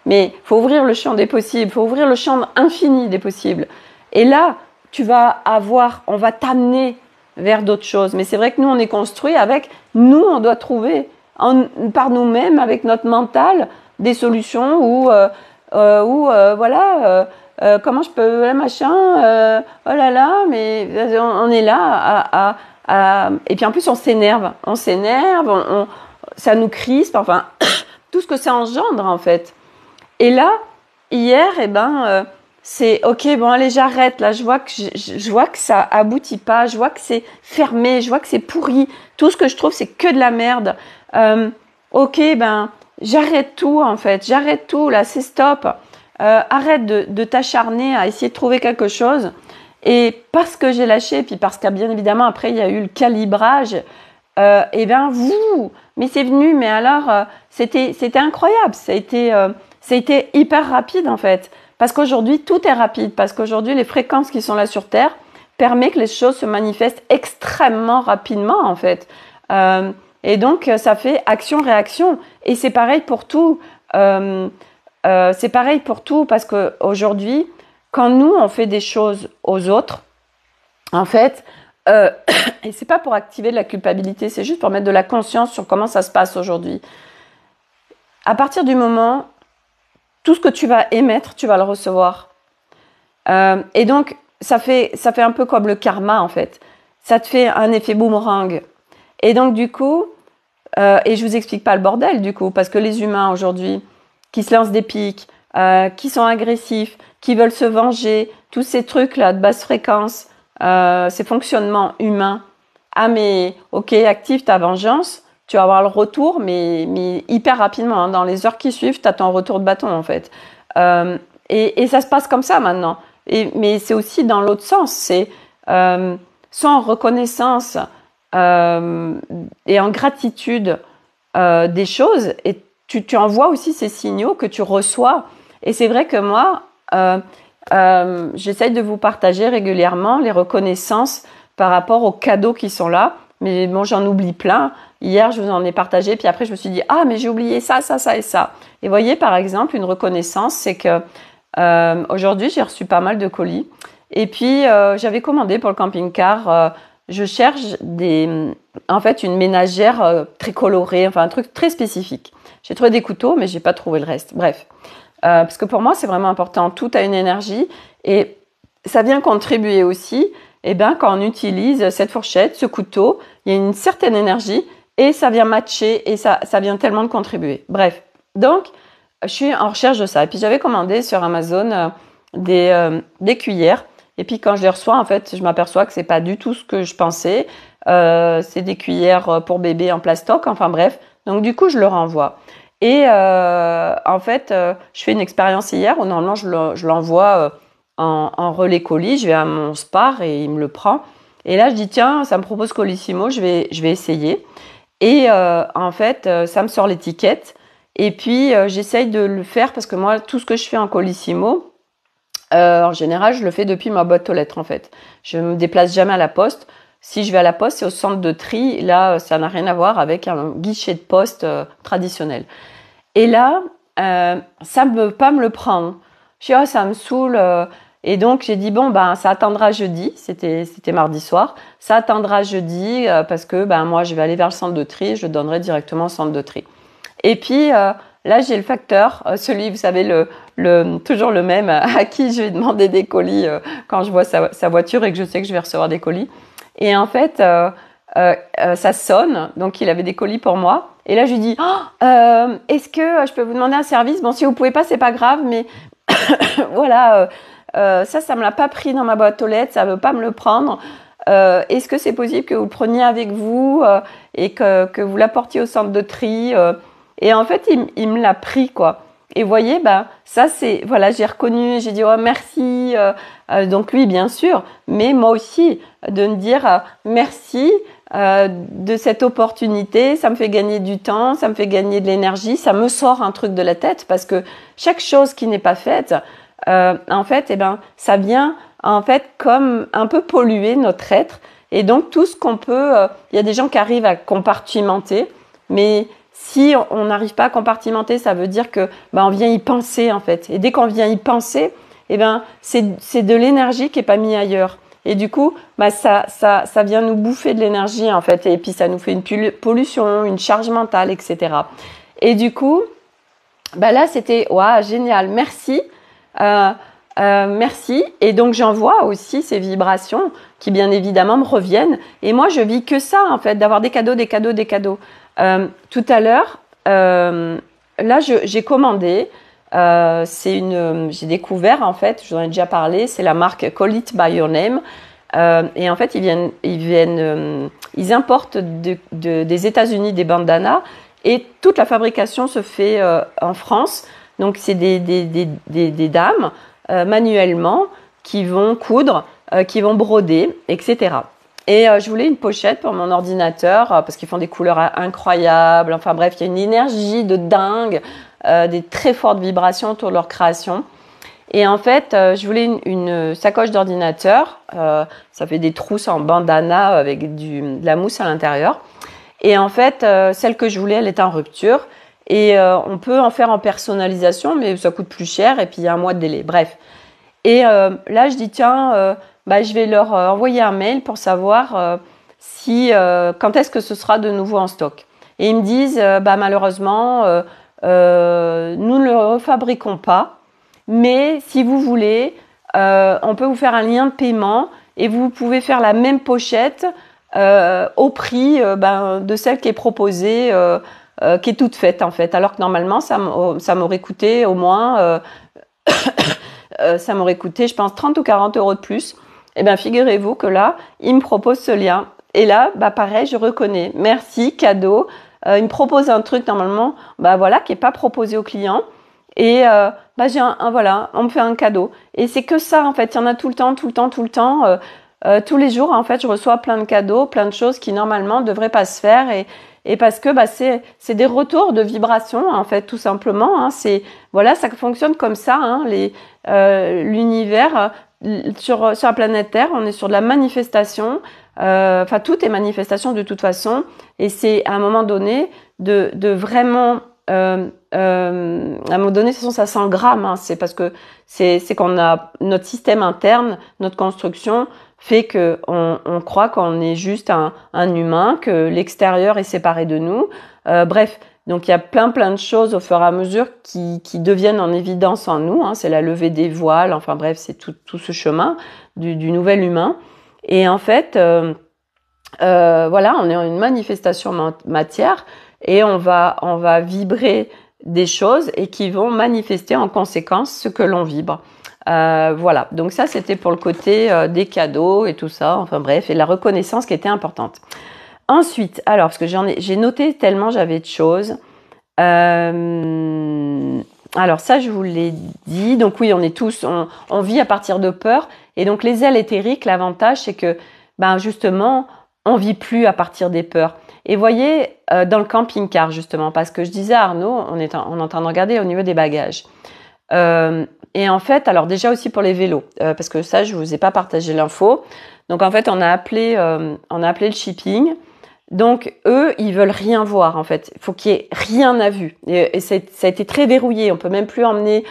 mais faut ouvrir le champ des possibles, faut ouvrir le champ infini des possibles. Et là, on va t'amener vers d'autres choses. Mais c'est vrai que nous, on est construit on doit trouver par nous-mêmes, avec notre mental, des solutions comment je peux, oh là là, mais on est là et puis en plus on s'énerve, ça nous crispe, enfin, tout ce que ça engendre en fait. Et là, hier, c'est ok, bon allez, j'arrête, là, je vois que ça aboutit pas, je vois que c'est fermé, je vois que c'est pourri, tout ce que je trouve c'est que de la merde. J'arrête tout en fait, là, c'est stop. Arrête de t'acharner à essayer de trouver quelque chose. Et parce que j'ai lâché, puis parce qu'il y a bien évidemment après il y a eu le calibrage, mais c'est venu, mais alors c'était incroyable, ça a été hyper rapide en fait, parce qu'aujourd'hui tout est rapide, parce qu'aujourd'hui les fréquences qui sont là sur Terre permettent que les choses se manifestent extrêmement rapidement en fait, et donc ça fait action-réaction, et c'est pareil pour tout. Parce qu'aujourd'hui, quand nous, on fait des choses aux autres, en fait, et c'est pas pour activer de la culpabilité, c'est juste pour mettre de la conscience sur comment ça se passe aujourd'hui. À partir du moment, tout ce que tu vas émettre, tu vas le recevoir. Et donc, ça fait un peu comme le karma, en fait. Ça te fait un effet boomerang. Et donc, du coup, et je vous explique pas le bordel, du coup, parce que les humains, aujourd'hui, qui se lancent des pics, qui sont agressifs, qui veulent se venger, tous ces trucs-là de basse fréquence, ces fonctionnements humains. Ah mais ok, active ta vengeance, tu vas avoir le retour, mais hyper rapidement, hein. Dans les heures qui suivent, tu as ton retour de bâton en fait. Et ça se passe comme ça maintenant. Mais c'est aussi dans l'autre sens, c'est sans reconnaissance et en gratitude des choses, et tu envoies aussi ces signaux que tu reçois. Et c'est vrai que moi, j'essaye de vous partager régulièrement les reconnaissances par rapport aux cadeaux qui sont là. Mais bon, j'en oublie plein. Hier, je vous en ai partagé, puis après, je me suis dit, ah, mais j'ai oublié ça, ça, ça et ça. Et voyez, par exemple, une reconnaissance, c'est que aujourd'hui, j'ai reçu pas mal de colis. Et puis, j'avais commandé pour le camping-car, je cherche en fait, une ménagère très colorée, enfin, un truc très spécifique. J'ai trouvé des couteaux, mais j'ai pas trouvé le reste. Bref, parce que pour moi, c'est vraiment important. Tout a une énergie et ça vient contribuer aussi. Eh bien, quand on utilise cette fourchette, ce couteau, il y a une certaine énergie et ça vient matcher et ça vient tellement de contribuer. Bref, donc, je suis en recherche de ça. Et puis, j'avais commandé sur Amazon des cuillères. Et puis, quand je les reçois, en fait, je m'aperçois que c'est pas du tout ce que je pensais. C'est des cuillères pour bébé en plastoc. Enfin, bref. Donc, du coup, je le renvoie. Et en fait, je fais une expérience hier où normalement, je l'envoie en relais colis, je vais à mon Spar et il me le prend. Et là, je dis, tiens, ça me propose Colissimo, je vais essayer. Et en fait, ça me sort l'étiquette. Et puis, j'essaye de le faire parce que moi, tout ce que je fais en Colissimo, en général, je le fais depuis ma boîte aux lettres, en fait. Je me déplace jamais à la poste. Si je vais à la poste, c'est au centre de tri. Là, ça n'a rien à voir avec un guichet de poste traditionnel. Et là, ça ne veut pas me le prendre. Je dis, oh, ça me saoule. Et donc, j'ai dit, bon, ben, ça attendra jeudi. C'était mardi soir. Ça attendra jeudi parce que moi, je vais aller vers le centre de tri. Je le donnerai directement au centre de tri. Et puis, là, j'ai le facteur, celui, vous savez, toujours le même, à qui je vais demander des colis quand je vois sa voiture et que je sais que je vais recevoir des colis. Et en fait, ça sonne. Donc, il avait des colis pour moi. Et là, je lui dis, est-ce que je peux vous demander un service? Bon, si vous pouvez pas, c'est pas grave, mais voilà, ça me l'a pas pris dans ma boîte aux lettres, ça veut pas me le prendre. Est-ce que c'est possible que vous le preniez avec vous et que vous l'apportiez au centre de tri Et en fait, il me l'a pris, quoi. Et vous voyez, ça c'est, voilà, j'ai reconnu, j'ai dit, oh, merci. Donc lui, bien sûr, mais moi aussi, de me dire merci de cette opportunité, ça me fait gagner du temps, ça me fait gagner de l'énergie, ça me sort un truc de la tête parce que chaque chose qui n'est pas faite, en fait, ça vient en fait comme un peu polluer notre être. Et donc tout ce qu'on peut, il y a des gens qui arrivent à compartimenter, mais si on n'arrive pas à compartimenter, ça veut dire que on vient y penser en fait. Et dès qu'on vient y penser, c'est de l'énergie qui est pas mise ailleurs. Et du coup, ça vient nous bouffer de l'énergie en fait. Et puis ça nous fait une pollution, une charge mentale, etc. Et du coup, là c'était waouh, génial, merci. Merci. Et donc j'envoie aussi ces vibrations qui bien évidemment me reviennent. Et moi je vis que ça en fait, d'avoir des cadeaux, des cadeaux, des cadeaux. Tout à l'heure, là j'ai commandé. J'ai découvert en fait, je vous en ai déjà parlé, c'est la marque Call It By Your Name. Et en fait ils importent des États-Unis des bandanas et toute la fabrication se fait en France. Donc c'est des dames manuellement qui vont coudre, qui vont broder, etc. Et je voulais une pochette pour mon ordinateur parce qu'ils font des couleurs incroyables. Enfin bref, il y a une énergie de dingue, des très fortes vibrations autour de leur création. Et en fait, je voulais une sacoche d'ordinateur. Ça fait des trousses en bandana avec de la mousse à l'intérieur. Et en fait, celle que je voulais, elle est en rupture. Et on peut en faire en personnalisation, mais ça coûte plus cher et puis il y a un mois de délai. Bref. Et là, je dis tiens, je vais leur envoyer un mail pour savoir quand est-ce que ce sera de nouveau en stock. Et ils me disent malheureusement, nous ne le refabriquons pas, mais si vous voulez, on peut vous faire un lien de paiement et vous pouvez faire la même pochette au prix de celle qui est proposée. Qui est toute faite en fait, alors que normalement ça m'aurait coûté au moins ça m'aurait coûté je pense 30 ou 40 euros de plus. Et bien figurez-vous que là il me propose ce lien et là pareil, je reconnais, merci, cadeau. Il me propose un truc normalement qui est pas proposé au client et j'ai voilà, on me fait un cadeau et c'est que ça en fait, il y en a tout le temps tous les jours en fait, je reçois plein de cadeaux, plein de choses qui normalement devraient pas se faire et parce que c'est des retours de vibrations en fait tout simplement. Hein, ça fonctionne comme ça. Hein, l'univers sur la planète Terre, on est sur de la manifestation. Enfin, tout est manifestation de toute façon. Et c'est à un moment donné de vraiment... à un moment donné, de toute façon, ça s'engramme. Hein, c'est parce que c'est qu'on a notre système interne, notre construction fait que on croit qu'on est juste un humain, que l'extérieur est séparé de nous. Bref, donc il y a plein de choses au fur et à mesure qui deviennent en évidence en nous. Hein, c'est la levée des voiles. Enfin bref, c'est tout ce chemin du nouvel humain. Et en fait, voilà, on est en une manifestation matière et on va vibrer des choses et qui vont manifester en conséquence ce que l'on vibre. Voilà, donc ça c'était pour le côté des cadeaux et tout ça, enfin bref, et la reconnaissance qui était importante. Ensuite, alors, parce que j'ai noté tellement j'avais de choses. Alors ça, je vous l'ai dit. Donc oui, on vit à partir de peur. Et donc les ailes éthériques, l'avantage, c'est que, ben justement, on vit plus à partir des peurs. Et voyez, dans le camping-car, justement, parce que je disais à Arnaud, on est en train de regarder au niveau des bagages. Et en fait, alors déjà aussi pour les vélos, parce que ça, je vous ai pas partagé l'info. Donc en fait, on a appelé le shipping. Donc eux, ils veulent rien voir en fait. Il faut qu'il y ait rien à vue. Et ça a été très verrouillé. On peut même pas emmener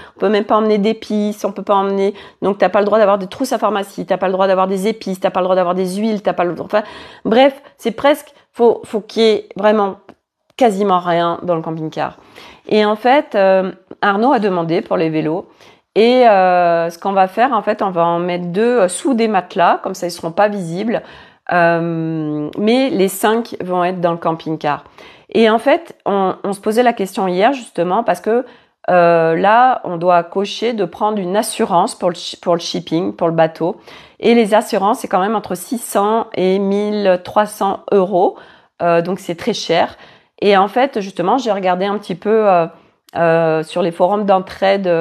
d'épices, on peut pas emmener. Donc t'as pas le droit d'avoir des trousses à pharmacie, t'as pas le droit d'avoir des épices, t'as pas le droit d'avoir des huiles, t'as pas le droit. Enfin, bref, c'est presque. Faut qu'il y ait vraiment quasiment rien dans le camping-car. Et en fait, Arnaud a demandé pour les vélos. Et ce qu'on va faire, en fait, on va en mettre 2 sous des matelas, comme ça ils seront pas visibles. Mais les 5 vont être dans le camping-car. Et en fait, on se posait la question hier justement parce que là, on doit cocher de prendre une assurance pour le shipping, pour le bateau. Et les assurances, c'est quand même entre 600 et 1300 euros. Donc c'est très cher. Et en fait, justement, j'ai regardé un petit peu sur les forums d'entraide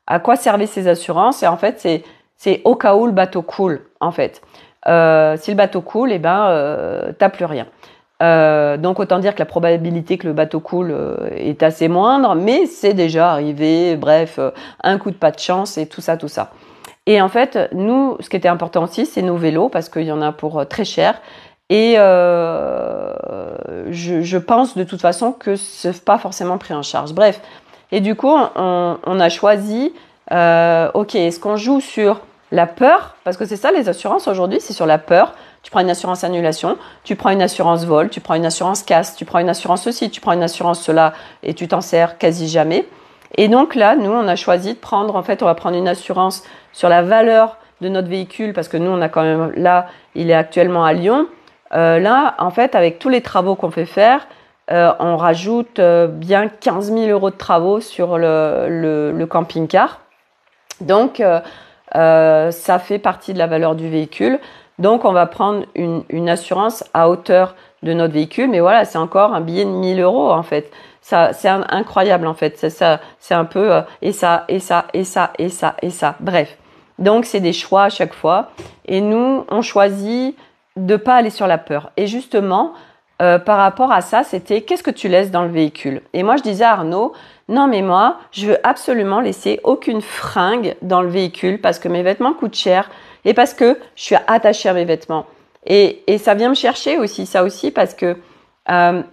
à quoi servaient ces assurances. Et en fait, c'est au cas où le bateau coule, en fait. Si le bateau coule, eh ben, t'as plus rien. Donc autant dire que la probabilité que le bateau coule est assez moindre, mais c'est déjà arrivé. Bref, un coup de pas de chance et tout ça. Et en fait, nous, ce qui était important aussi, c'est nos vélos parce qu'il y en a pour très cher. Et je pense de toute façon que c'est pas forcément pris en charge. Bref, et du coup, on a choisi. Ok, est-ce qu'on joue sur la peur, parce que c'est ça les assurances aujourd'hui, c'est sur la peur. Tu prends une assurance annulation, tu prends une assurance vol, tu prends une assurance casse, tu prends une assurance ceci, tu prends une assurance cela et tu t'en sers quasi jamais. Et donc là, nous, on a choisi de prendre, en fait, on va prendre une assurance sur la valeur de notre véhicule parce que nous, on a quand même, là, il est actuellement à Lyon. Là, en fait, avec tous les travaux qu'on fait faire, on rajoute bien 15 000 euros de travaux sur le camping-car. Donc, ça fait partie de la valeur du véhicule. Donc, on va prendre une assurance à hauteur de notre véhicule. Mais voilà, c'est encore un billet de 1000 euros, en fait. Ça, c'est incroyable, en fait. C'est un peu et ça. Bref. Donc, c'est des choix à chaque fois. Et nous, on choisit de pas aller sur la peur. Et justement, par rapport à ça, c'était qu'est-ce que tu laisses dans le véhicule? Et moi, je disais à Arnaud, non, mais moi, je veux absolument laisser aucune fringue dans le véhicule parce que mes vêtements coûtent cher et parce que je suis attachée à mes vêtements. Et ça vient me chercher aussi, ça aussi, parce que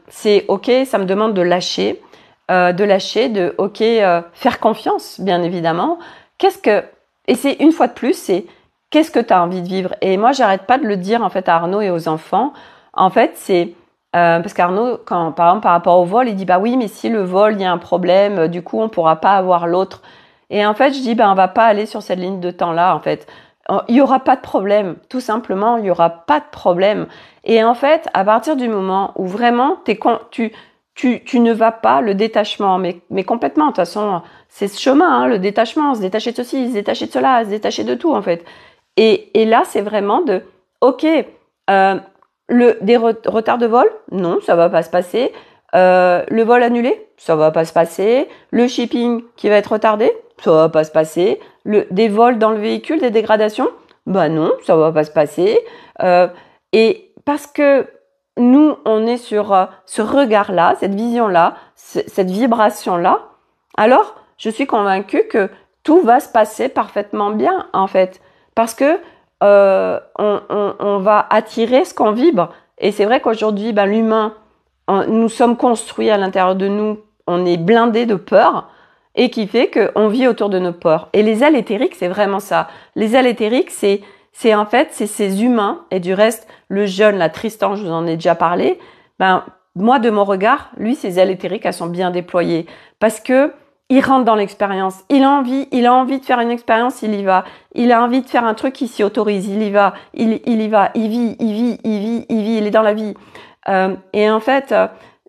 c'est ok, ça me demande de lâcher, faire confiance, bien évidemment. Et c'est une fois de plus, c'est qu'est-ce que tu as envie de vivre? Et moi, j'arrête pas de le dire en fait à Arnaud et aux enfants. En fait, c'est parce qu'Arnaud, quand par exemple par rapport au vol, il dit bah oui, mais si le vol il y a un problème, du coup on pourra pas avoir l'autre. Et en fait, je dis on va pas aller sur cette ligne de temps là. En fait, il y aura pas de problème. Tout simplement, il y aura pas de problème. Et en fait, à partir du moment où vraiment tu ne vas pas le détachement, mais complètement. De toute façon, c'est ce chemin, hein, le détachement, se détacher de ceci, se détacher de cela, se détacher de tout en fait. Et là, c'est vraiment de ok. Des retards de vol? Non, ça va pas se passer. Le vol annulé? Ça va pas se passer. Le shipping qui va être retardé? Ça va pas se passer. Des vols dans le véhicule, des dégradations? Bah non, ça va pas se passer. Et parce que nous, on est sur ce regard-là, cette vision-là, cette vibration-là, alors je suis convaincue que tout va se passer parfaitement bien, en fait. Parce que on va attirer ce qu'on vibre. Et c'est vrai qu'aujourd'hui, ben, l'humain, nous sommes construits à l'intérieur de nous, on est blindé de peur, et qui fait qu'on vit autour de nos peurs. Et les ailes éthériques, c'est vraiment ça. Les ailes éthériques, c'est en fait, c'est ces humains, et du reste, le jeune, là, Tristan, je vous en ai déjà parlé, ben, moi, de mon regard, lui, ses ailes éthériques, elles sont bien déployées. Parce que, il rentre dans l'expérience. Il a envie de faire une expérience, il y va. Il a envie de faire un truc, il s'y autorise, il y va. Il y va, il vit, il est dans la vie. Et en fait,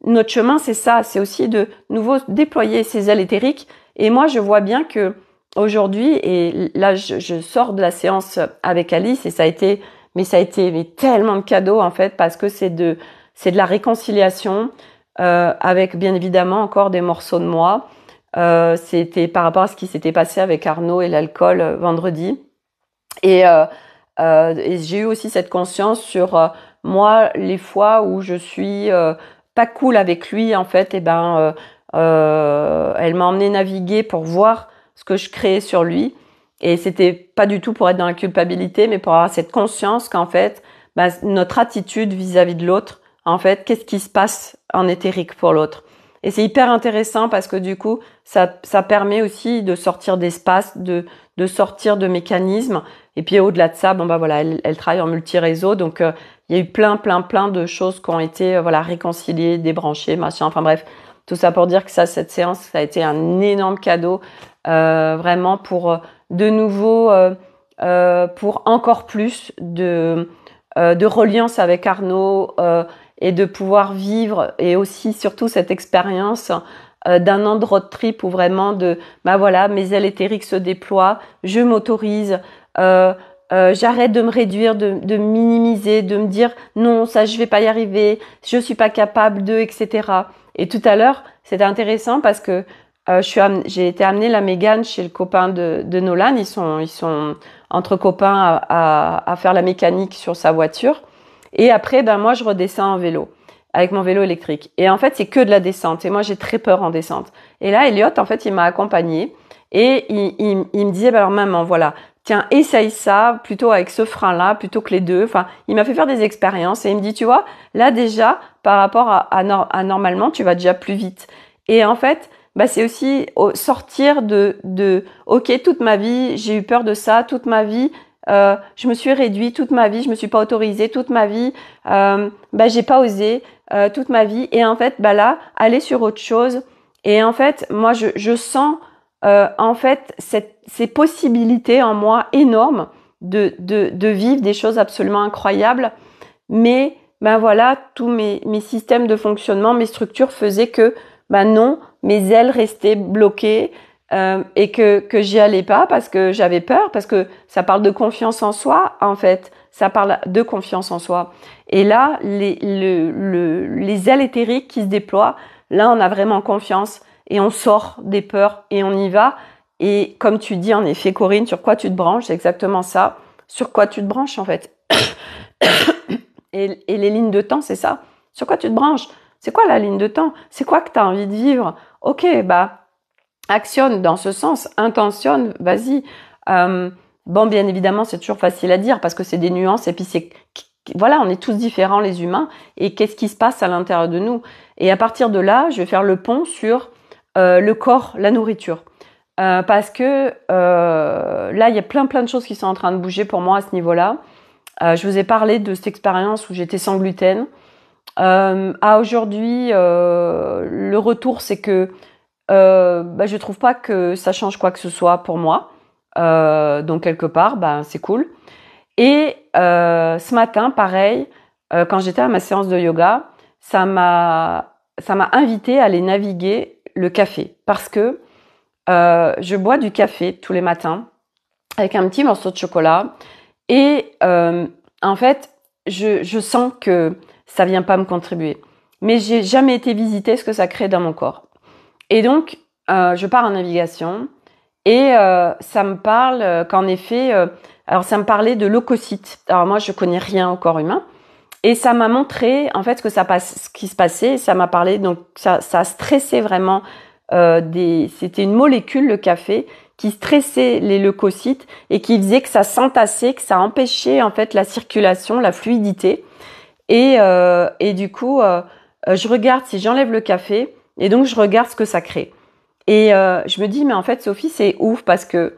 notre chemin, c'est ça, c'est aussi de nouveau déployer ses ailes éthériques. Et moi, je vois bien que aujourd'hui, et là, je sors de la séance avec Alice, et ça a été tellement de cadeaux en fait, parce que c'est de la réconciliation avec bien évidemment encore des morceaux de moi. C'était par rapport à ce qui s'était passé avec Arnaud et l'alcool vendredi. Et j'ai eu aussi cette conscience sur moi, les fois où je suis pas cool avec lui, en fait, et ben, elle m'a emmené naviguer pour voir ce que je créais sur lui. Et c'était pas du tout pour être dans la culpabilité, mais pour avoir cette conscience qu'en fait, ben, notre attitude vis-à-vis de l'autre, en fait, qu'est-ce qui se passe en éthérique pour l'autre. Et c'est hyper intéressant parce que du coup, ça permet aussi de sortir d'espace, de sortir de mécanismes. Et puis au-delà de ça, bon bah voilà, elle travaille en multi-réseau, donc il y a eu plein de choses qui ont été voilà réconciliées, débranchées, machin. Enfin bref, tout ça pour dire que cette séance, ça a été un énorme cadeau, vraiment pour de nouveau, pour encore plus de reliance avec Arnaud. Et de pouvoir vivre, et aussi surtout cette expérience d'un an de road trip où vraiment bah voilà, mes ailes éthériques se déploient, je m'autorise, j'arrête de me réduire, de me minimiser, de me dire non, ça je vais pas y arriver, je suis pas capable de, etc. Et tout à l'heure, c'était intéressant parce que j'ai été amener la Mégane chez le copain de Nolan, ils sont entre copains à faire la mécanique sur sa voiture. Et après, ben moi, je redescends en vélo, avec mon vélo électrique. Et en fait, c'est que de la descente. Et moi, j'ai très peur en descente. Et là, Elliot, en fait, il m'a accompagnée. Et il me disait, ben alors maman, voilà, tiens, essaye ça, plutôt avec ce frein-là, plutôt que les deux. Enfin, il m'a fait faire des expériences. Et il me dit, tu vois, là déjà, par rapport à normalement, tu vas déjà plus vite. Et en fait, bah c'est aussi sortir de ok, toute ma vie, j'ai eu peur de ça, toute ma vie, je me suis réduit toute ma vie, je me suis pas autorisée toute ma vie, bah j'ai pas osé toute ma vie. Et en fait, bah là, aller sur autre chose. Et en fait, moi, je sens en fait ces possibilités en moi énormes de vivre des choses absolument incroyables. Mais ben voilà, tous mes systèmes de fonctionnement, mes structures faisaient que ben non, mes ailes restaient bloquées. Et que j'y allais pas parce que j'avais peur, parce que ça parle de confiance en soi, en fait. Ça parle de confiance en soi. Et là, les ailes éthériques qui se déploient, là, on a vraiment confiance et on sort des peurs et on y va. Et comme tu dis, en effet, Corinne, sur quoi tu te branches, c'est exactement ça. Sur quoi tu te branches, en fait. Et les lignes de temps, c'est ça. Sur quoi tu te branches? C'est quoi la ligne de temps? C'est quoi que tu as envie de vivre? Ok, bah, actionne dans ce sens, intentionne, vas-y. Bon, bien évidemment, c'est toujours facile à dire parce que c'est des nuances et puis voilà, on est tous différents les humains et qu'est-ce qui se passe à l'intérieur de nous. Et à partir de là, je vais faire le pont sur le corps, la nourriture. Parce que là, il y a plein de choses qui sont en train de bouger pour moi à ce niveau-là. Je vous ai parlé de cette expérience où j'étais sans gluten. À aujourd'hui, le retour, c'est que bah, je trouve pas que ça change quoi que ce soit pour moi. Donc quelque part, bah, c'est cool. Et ce matin, pareil, quand j'étais à ma séance de yoga, ça m'a invité à aller naviguer le café parce que je bois du café tous les matins avec un petit morceau de chocolat et en fait, je sens que ça vient pas me contribuer. Mais j'ai jamais été visiter ce que ça crée dans mon corps. Et donc, je pars en navigation et ça me parle qu'en effet, alors ça me parlait de leucocytes. Alors moi, je connais rien au corps humain et ça m'a montré en fait ce qui se passait. Ça m'a parlé, donc ça stressait vraiment c'était une molécule, le café, qui stressait les leucocytes et qui faisait que ça s'entassait, que ça empêchait en fait la circulation, la fluidité. Et du coup, je regarde si j'enlève le café et donc je regarde ce que ça crée. Et je me dis, mais en fait, Sophie, c'est ouf parce que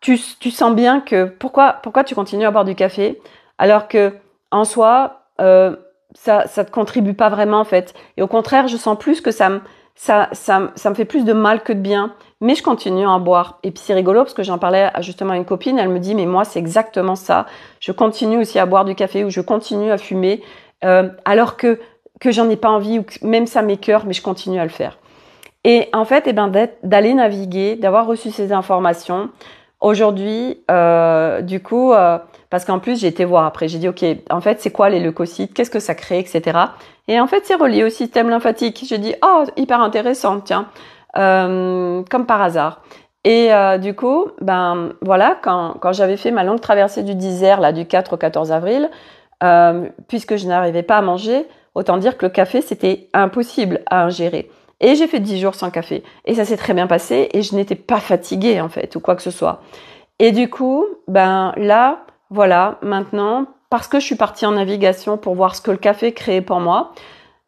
tu sens bien que pourquoi tu continues à boire du café alors que en soi, ça te contribue pas vraiment en fait. Et au contraire, je sens plus que ça me fait plus de mal que de bien. Mais je continue à en boire. Et puis c'est rigolo parce que j'en parlais justement à une copine. Elle me dit, mais moi, c'est exactement ça. Je continue aussi à boire du café ou je continue à fumer alors que j'en ai pas envie ou que même ça m'écœure, mais je continue à le faire. Et en fait, d'aller naviguer, d'avoir reçu ces informations. Aujourd'hui, du coup, parce qu'en plus, j'ai été voir après. J'ai dit, OK, en fait, c'est quoi les leucocytes? Qu'est-ce que ça crée, etc. Et en fait, c'est relié au système lymphatique. J'ai dit, oh, hyper intéressant, tiens, comme par hasard. Et du coup, ben voilà, quand j'avais fait ma longue traversée du désert, là, du 4 au 14 avril, puisque je n'arrivais pas à manger, autant dire que le café, c'était impossible à ingérer. Et j'ai fait 10 jours sans café. Et ça s'est très bien passé et je n'étais pas fatiguée, en fait, ou quoi que ce soit. Et du coup, ben là, voilà, maintenant, parce que je suis partie en navigation pour voir ce que le café créait pour moi,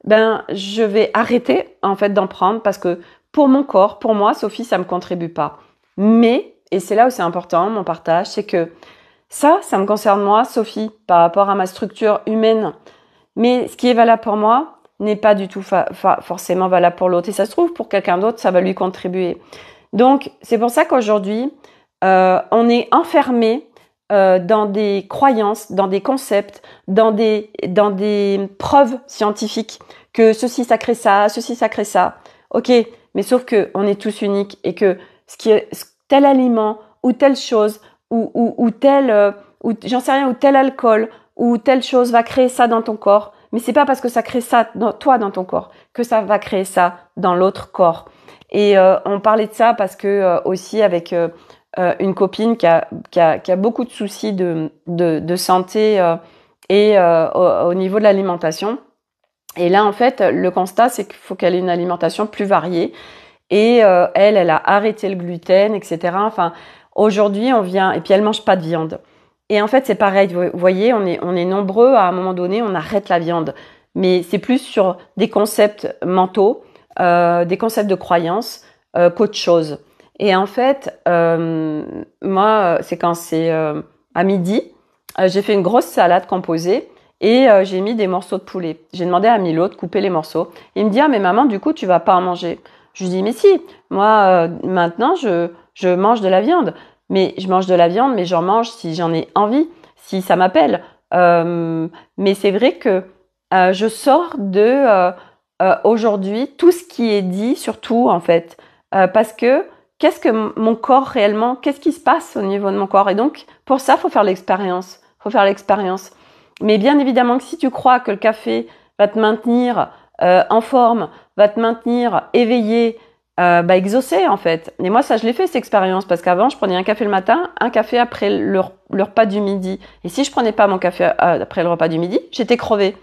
ben je vais arrêter, en fait, d'en prendre parce que pour mon corps, pour moi, Sophie, ça me contribue pas. Mais, et c'est là où c'est important, mon partage, c'est que ça me concerne moi, Sophie, par rapport à ma structure humaine. Mais ce qui est valable pour moi n'est pas du tout forcément valable pour l'autre. Et ça se trouve, pour quelqu'un d'autre, ça va lui contribuer. Donc, c'est pour ça qu'aujourd'hui, on est enfermé dans des croyances, dans des concepts, dans des preuves scientifiques que ceci, ça crée ça, ceci, ça crée ça. Ok, mais sauf que on est tous uniques et que tel aliment ou telle chose ou tel, ou j'en sais rien, ou tel alcool ou telle chose va créer ça dans ton corps. Mais c'est pas parce que ça crée ça toi dans ton corps que ça va créer ça dans l'autre corps. Et on parlait de ça parce que aussi avec une copine qui a beaucoup de soucis de santé et au niveau de l'alimentation. Et là, en fait, le constat, c'est qu'il faut qu'elle ait une alimentation plus variée. Et elle a arrêté le gluten, etc. Enfin, aujourd'hui, on vient... Et puis, elle mange pas de viande. Et en fait, c'est pareil. Vous voyez, on est nombreux. À un moment donné, on arrête la viande. Mais c'est plus sur des concepts mentaux, des concepts de croyances qu'autre chose. Et en fait, moi, c'est quand c'est à midi, j'ai fait une grosse salade composée et j'ai mis des morceaux de poulet. J'ai demandé à Milo de couper les morceaux. Il me dit, ah mais maman, du coup, tu vas pas en manger. Je lui dis, mais si, moi, maintenant, je mange de la viande. Mais je mange de la viande, mais j'en mange si j'en ai envie, si ça m'appelle. Mais c'est vrai que je sors de aujourd'hui tout ce qui est dit, surtout en fait, parce que qu'est-ce que mon corps réellement, qu'est-ce qui se passe au niveau de mon corps? Et donc pour ça, faut faire l'expérience. Faut faire l'expérience. Mais bien évidemment que si tu crois que le café va te maintenir en forme, va te maintenir éveillé, exaucé en fait. Et moi ça je l'ai fait cette expérience parce qu'avant je prenais un café le matin, un café après le repas du midi. Et si je prenais pas mon café après le repas du midi, j'étais crevée.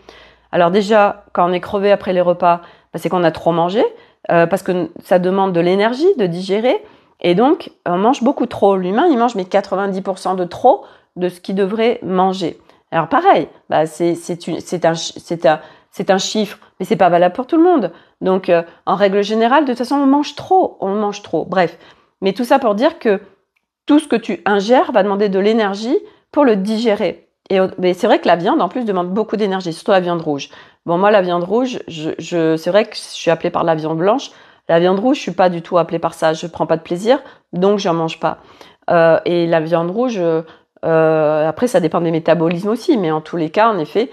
Alors déjà quand on est crevé après les repas, c'est qu'on a trop mangé parce que ça demande de l'énergie de digérer et donc on mange beaucoup trop. L'humain il mange mais 90% de trop de ce qu'il devrait manger. Alors pareil, c'est un chiffre, mais c'est pas valable pour tout le monde. Donc, en règle générale, de toute façon, on mange trop. Bref, mais tout ça pour dire que tout ce que tu ingères va demander de l'énergie pour le digérer. Mais c'est vrai que la viande, en plus, demande beaucoup d'énergie, surtout la viande rouge. Bon, moi, la viande rouge, c'est vrai que je suis appelée par la viande blanche. La viande rouge, je suis pas du tout appelée par ça. Je prends pas de plaisir, donc j'en mange pas. Et la viande rouge, après, ça dépend des métabolismes aussi, mais en tous les cas, en effet,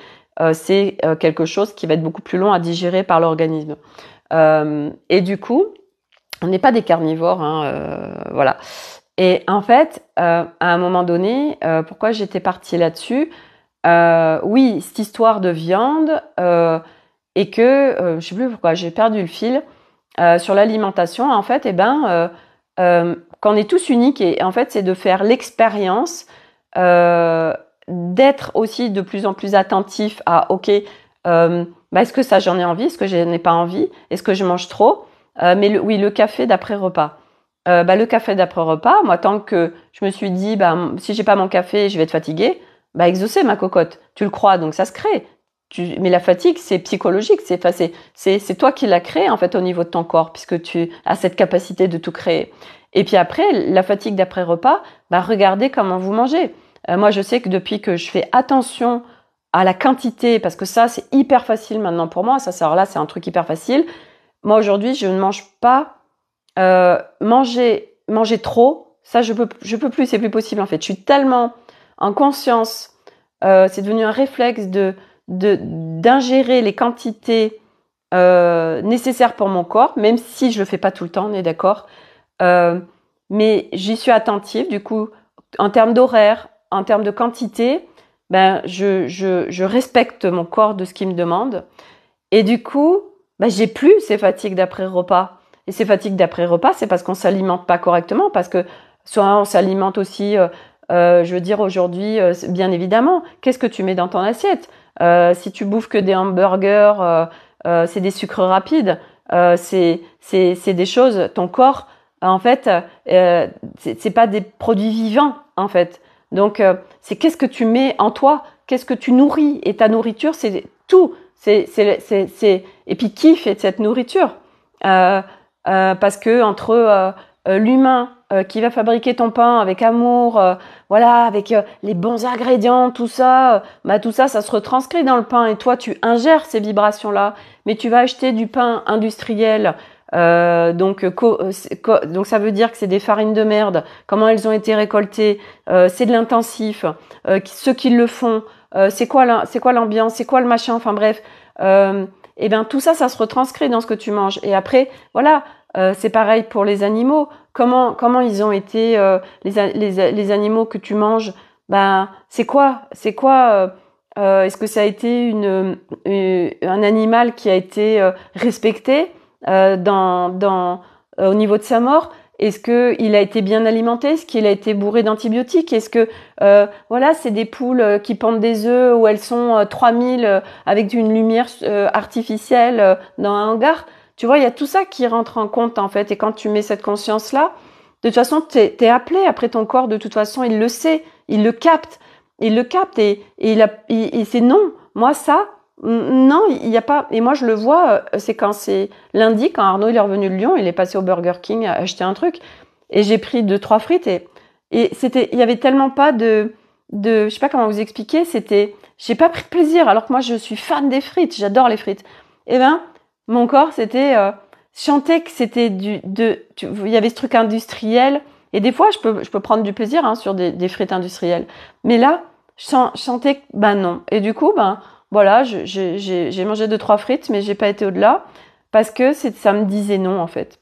c'est quelque chose qui va être beaucoup plus long à digérer par l'organisme. Et du coup, on n'est pas des carnivores, hein, voilà. Et en fait, à un moment donné, pourquoi j'étais partie là-dessus? Oui, cette histoire de viande et que je sais plus pourquoi j'ai perdu le fil sur l'alimentation. En fait, qu'on est tous uniques et en fait, c'est de faire l'expérience. D'être aussi de plus en plus attentif à est-ce que ça j'en ai envie, est-ce que je n'ai pas envie, est-ce que je mange trop, Mais oui, le café d'après-repas. Le café d'après-repas, moi, tant que je me suis dit, si j'ai pas mon café, je vais être fatiguée, exaucer ma cocotte. Tu le crois, donc ça se crée. Mais la fatigue, c'est psychologique. C'est toi qui l'as créé, en fait, au niveau de ton corps, puisque tu as cette capacité de tout créer. Et puis après, la fatigue d'après-repas, regardez comment vous mangez. Moi, je sais que depuis que je fais attention à la quantité, parce que ça, c'est hyper facile maintenant pour moi. Alors là, c'est un truc hyper facile. Moi, aujourd'hui, je ne mange pas manger trop. Ça, je peux plus, c'est plus possible, en fait. Je suis tellement en conscience. C'est devenu un réflexe d'ingérer les quantités nécessaires pour mon corps, même si je le fais pas tout le temps, on est d'accord. Mais j'y suis attentive. Du coup, en termes d'horaire, en termes de quantité, je respecte mon corps de ce qu'il me demande. Et du coup, j'ai plus ces fatigues d'après-repas. Et ces fatigues d'après-repas, c'est parce qu'on s'alimente pas correctement, parce que soit on s'alimente aussi, je veux dire aujourd'hui, bien évidemment, qu'est-ce que tu mets dans ton assiette? Si tu bouffes que des hamburgers, c'est des sucres rapides, c'est des choses, ton corps, en fait, c'est pas des produits vivants, en fait. Donc, c'est qu'est-ce que tu mets en toi, qu'est-ce que tu nourris, et ta nourriture, c'est tout. Et puis qui fait de cette nourriture? Parce que entre l'humain qui va fabriquer ton pain avec amour, voilà, avec les bons ingrédients, tout ça, ça se retranscrit dans le pain. Et toi, tu ingères ces vibrations-là, mais tu vas acheter du pain industriel. Donc ça veut dire que c'est des farines de merde. Comment elles ont été récoltées? C'est de l'intensif. Ceux qui le font, c'est quoi l'ambiance? C'est quoi le machin? Enfin bref. Et tout ça se retranscrit dans ce que tu manges. Et après, voilà, c'est pareil pour les animaux. Comment ils ont été les animaux que tu manges? C'est quoi est-ce que ça a été un animal qui a été respecté au niveau de sa mort? Est-ce que il a été bien alimenté? Est-ce qu'il a été bourré d'antibiotiques? Est-ce que voilà, c'est des poules qui pondent des œufs où elles sont 3000 avec une lumière artificielle dans un hangar? Tu vois, il y a tout ça qui rentre en compte, en fait. Et quand tu mets cette conscience-là, de toute façon, t'es appelé. Après, ton corps, de toute façon, il le sait. Il le capte. Et c'est non. Moi, ça, non, il n'y a pas. Et moi, je le vois, c'est lundi, quand Arnaud il est revenu de Lyon, il est passé au Burger King à acheter un truc. Et j'ai pris 2-3 frites. Et il y avait tellement pas je sais pas comment vous expliquer, j'ai pas pris de plaisir. Alors que moi, je suis fan des frites. J'adore les frites. Et mon corps, je sentais que c'était il y avait ce truc industriel. Et des fois, je peux prendre du plaisir sur des frites industrielles. Mais là, je sentais que, non. Et du coup, voilà, j'ai mangé 2-3 frites, mais j'ai pas été au-delà. Parce que ça me disait non, en fait.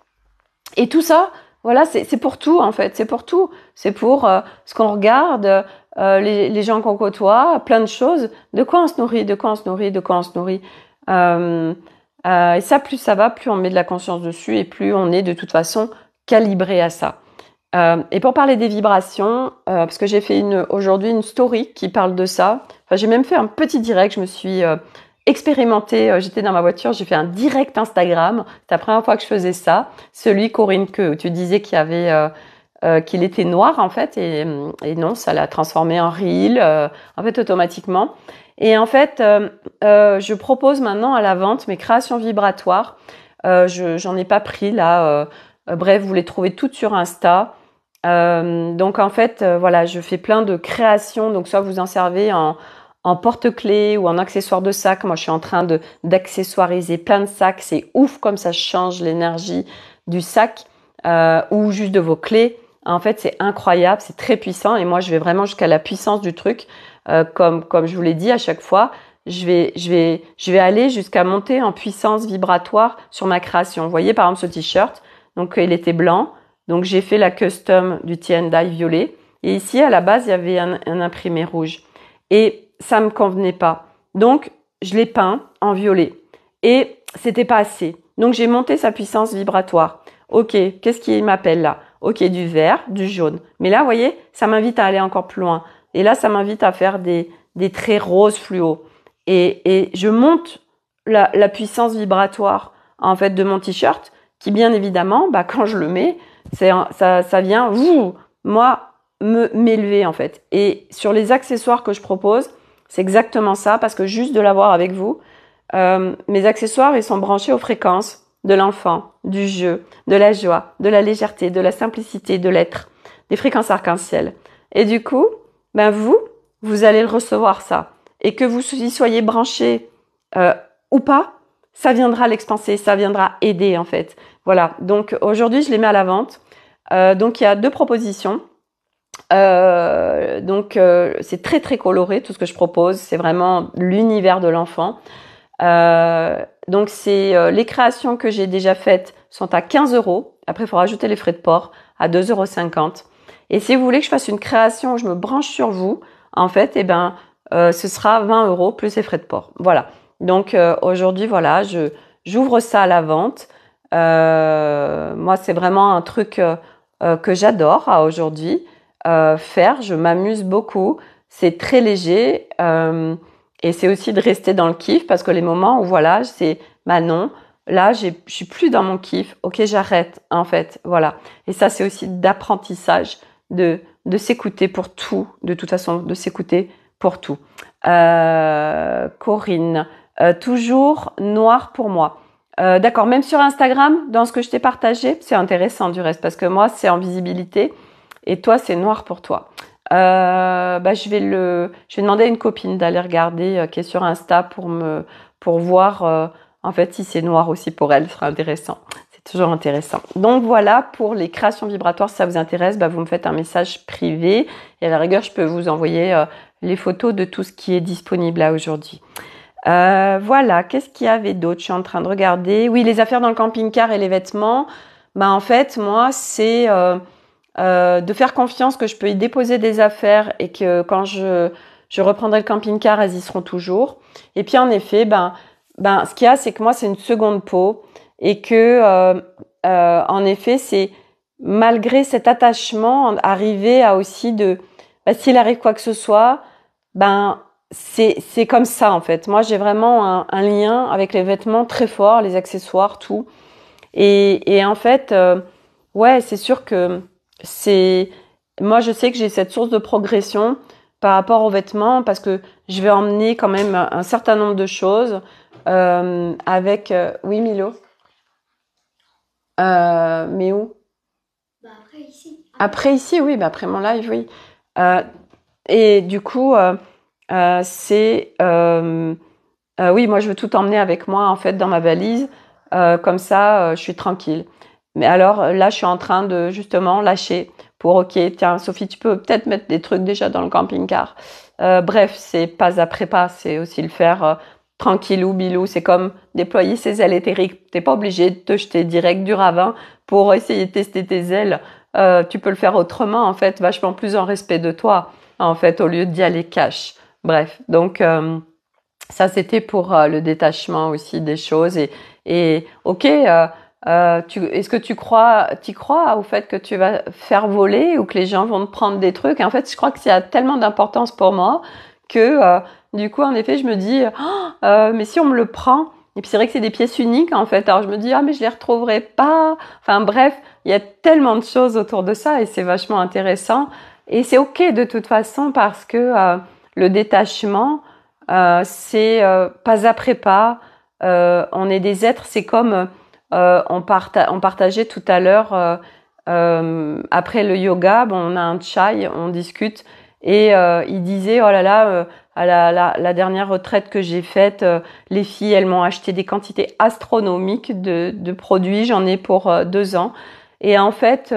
Et tout ça, voilà, c'est pour tout, en fait. C'est pour tout. C'est pour ce qu'on regarde, les gens qu'on côtoie, plein de choses. De quoi on se nourrit, de quoi on se nourrit, de quoi on se nourrit. Et ça, plus ça va, plus on met de la conscience dessus et plus on est de toute façon calibré à ça. Et pour parler des vibrations, parce que j'ai fait aujourd'hui une story qui parle de ça. Enfin, j'ai même fait un petit direct. Je me suis expérimentée. J'étais dans ma voiture, j'ai fait un direct Instagram. C'est la première fois que je faisais ça. Celui, Corinne, que tu disais qu'il était noir en fait, et non, ça l'a transformé en reel, en fait automatiquement. Et en fait, je propose maintenant à la vente mes créations vibratoires. J'en ai pas pris là. Bref, vous les trouvez toutes sur Insta. Donc en fait, voilà, je fais plein de créations. Donc soit vous en servez en porte-clés ou en accessoires de sac. Moi, je suis en train d'accessoiriser plein de sacs. C'est ouf comme ça change l'énergie du sac ou juste de vos clés. En fait, c'est incroyable, c'est très puissant. Et moi, je vais vraiment jusqu'à la puissance du truc. Comme je vous l'ai dit à chaque fois, je vais aller jusqu'à monter en puissance vibratoire sur ma création. Vous voyez, par exemple, ce t-shirt. Donc, il était blanc. Donc, j'ai fait la custom du tie-and-dye violet. Et ici, à la base, il y avait un imprimé rouge. Et ça me convenait pas. Donc, je l'ai peint en violet. Et c'était pas assez. Donc, j'ai monté sa puissance vibratoire. Ok, qu'est-ce qui m'appelle là? Ok, du vert, du jaune. Mais là, vous voyez, ça m'invite à aller encore plus loin. Et là, ça m'invite à faire des traits roses fluo. Et je monte la puissance vibratoire, en fait, de mon t-shirt. qui bien évidemment, quand je le mets, ça vient, moi, m'élever en fait. Et sur les accessoires que je propose, c'est exactement ça, parce que juste de l'avoir avec vous, mes accessoires, ils sont branchés aux fréquences de l'enfant, du jeu, de la joie, de la légèreté, de la simplicité, de l'être, des fréquences arc-en-ciel. Et du coup, vous allez le recevoir ça. Et que vous y soyez branché ou pas, ça viendra l'expanser, ça viendra aider en fait. Voilà, donc aujourd'hui, je les mets à la vente. Donc il y a 2 propositions. C'est très très coloré tout ce que je propose, c'est vraiment l'univers de l'enfant. Donc les créations que j'ai déjà faites sont à 15 €. Après, il faut rajouter les frais de port à 2,50 €. Et si vous voulez que je fasse une création où je me branche sur vous, en fait, ce sera 20 € plus les frais de port. Voilà. Donc aujourd'hui, voilà, j'ouvre ça à la vente. Moi, c'est vraiment un truc que j'adore aujourd'hui faire. Je m'amuse beaucoup. C'est très léger. Et c'est aussi de rester dans le kiff parce que les moments où voilà, c'est non, là, je suis plus dans mon kiff. Ok, j'arrête en fait. Voilà. Et ça, c'est aussi d'apprentissage de s'écouter pour tout. De toute façon, de s'écouter pour tout. Corinne, toujours noir pour moi. D'accord, même sur Instagram, dans ce que je t'ai partagé, c'est intéressant du reste parce que moi, c'est en visibilité et toi, c'est noir pour toi. Je vais demander à une copine d'aller regarder qui est sur Insta pour voir en fait si c'est noir aussi pour elle, ce sera intéressant. C'est toujours intéressant. Donc voilà pour les créations vibratoires, si ça vous intéresse, vous me faites un message privé et à la rigueur, je peux vous envoyer les photos de tout ce qui est disponible là aujourd'hui. Voilà, qu'est-ce qu'il y avait d'autre? Je suis en train de regarder. Oui, les affaires dans le camping-car et les vêtements. En fait, moi, c'est de faire confiance que je peux y déposer des affaires et que quand je reprendrai le camping-car, elles y seront toujours. Et puis en effet, ce qu'il y a, c'est que moi, c'est une seconde peau et que en effet, c'est malgré cet attachement, arriver à aussi s'il arrive quoi que ce soit, c'est comme ça en fait. Moi, j'ai vraiment un lien avec les vêtements très fort, les accessoires, tout. Et en fait, ouais, c'est sûr que moi, je sais que j'ai cette source de progression par rapport aux vêtements parce que je vais emmener quand même un certain nombre de choses avec. Oui, Milo. Mais où? Après ici. Après ici, oui. Après mon live, oui. Et du coup, oui, moi, je veux tout emmener avec moi en fait dans ma valise. Comme ça, je suis tranquille. Mais alors là, je suis en train de justement lâcher pour ok, tiens, Sophie, tu peux peut-être mettre des trucs déjà dans le camping-car. Bref, c'est pas après pas, c'est aussi le faire tranquillou, bilou. C'est comme déployer ses ailes éthériques. T'es pas obligé de te jeter direct du ravin pour essayer de tester tes ailes. Tu peux le faire autrement, en fait, vachement plus en respect de toi, en fait, au lieu d'y aller cash. Bref, donc ça, c'était pour le détachement aussi des choses. Et ok, est-ce que t'y crois au fait que tu vas faire voler ou que les gens vont te prendre des trucs? Et en fait, je crois que ça a tellement d'importance pour moi que du coup, en effet, je me dis, mais si on me le prend, et puis c'est vrai que c'est des pièces uniques en fait. Alors je me dis, mais je les retrouverai pas. Enfin bref, il y a tellement de choses autour de ça et c'est vachement intéressant. Et c'est ok de toute façon parce que le détachement, c'est pas après pas. On est des êtres, c'est comme on partageait tout à l'heure après le yoga, on a un chai, on discute et il disait oh là là, à la dernière retraite que j'ai faite, les filles elles m'ont acheté des quantités astronomiques de produits, j'en ai pour 2 ans et en fait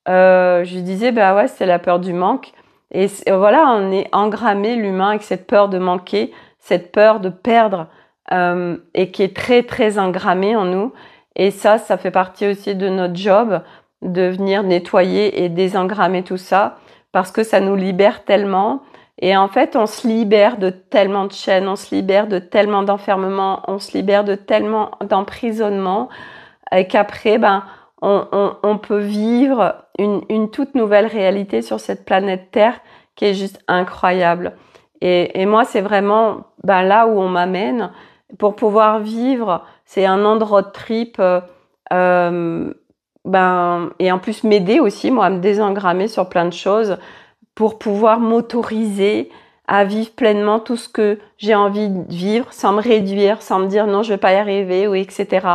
je lui disais ouais c'est la peur du manque et voilà on est engrammé l'humain avec cette peur de manquer, cette peur de perdre et qui est très très engrammée en nous et ça fait partie aussi de notre job de venir nettoyer et désengrammer tout ça parce que ça nous libère tellement et en fait on se libère de tellement de chaînes, on se libère de tellement d'enfermements, on se libère de tellement d'emprisonnements et qu'après on peut vivre une toute nouvelle réalité sur cette planète Terre qui est juste incroyable et moi c'est vraiment là où on m'amène pour pouvoir vivre, c'est un an de road trip et en plus m'aider aussi, moi, à me désengrammer sur plein de choses pour pouvoir m'autoriser à vivre pleinement tout ce que j'ai envie de vivre sans me réduire, sans me dire non, je vais pas y arriver, ou etc.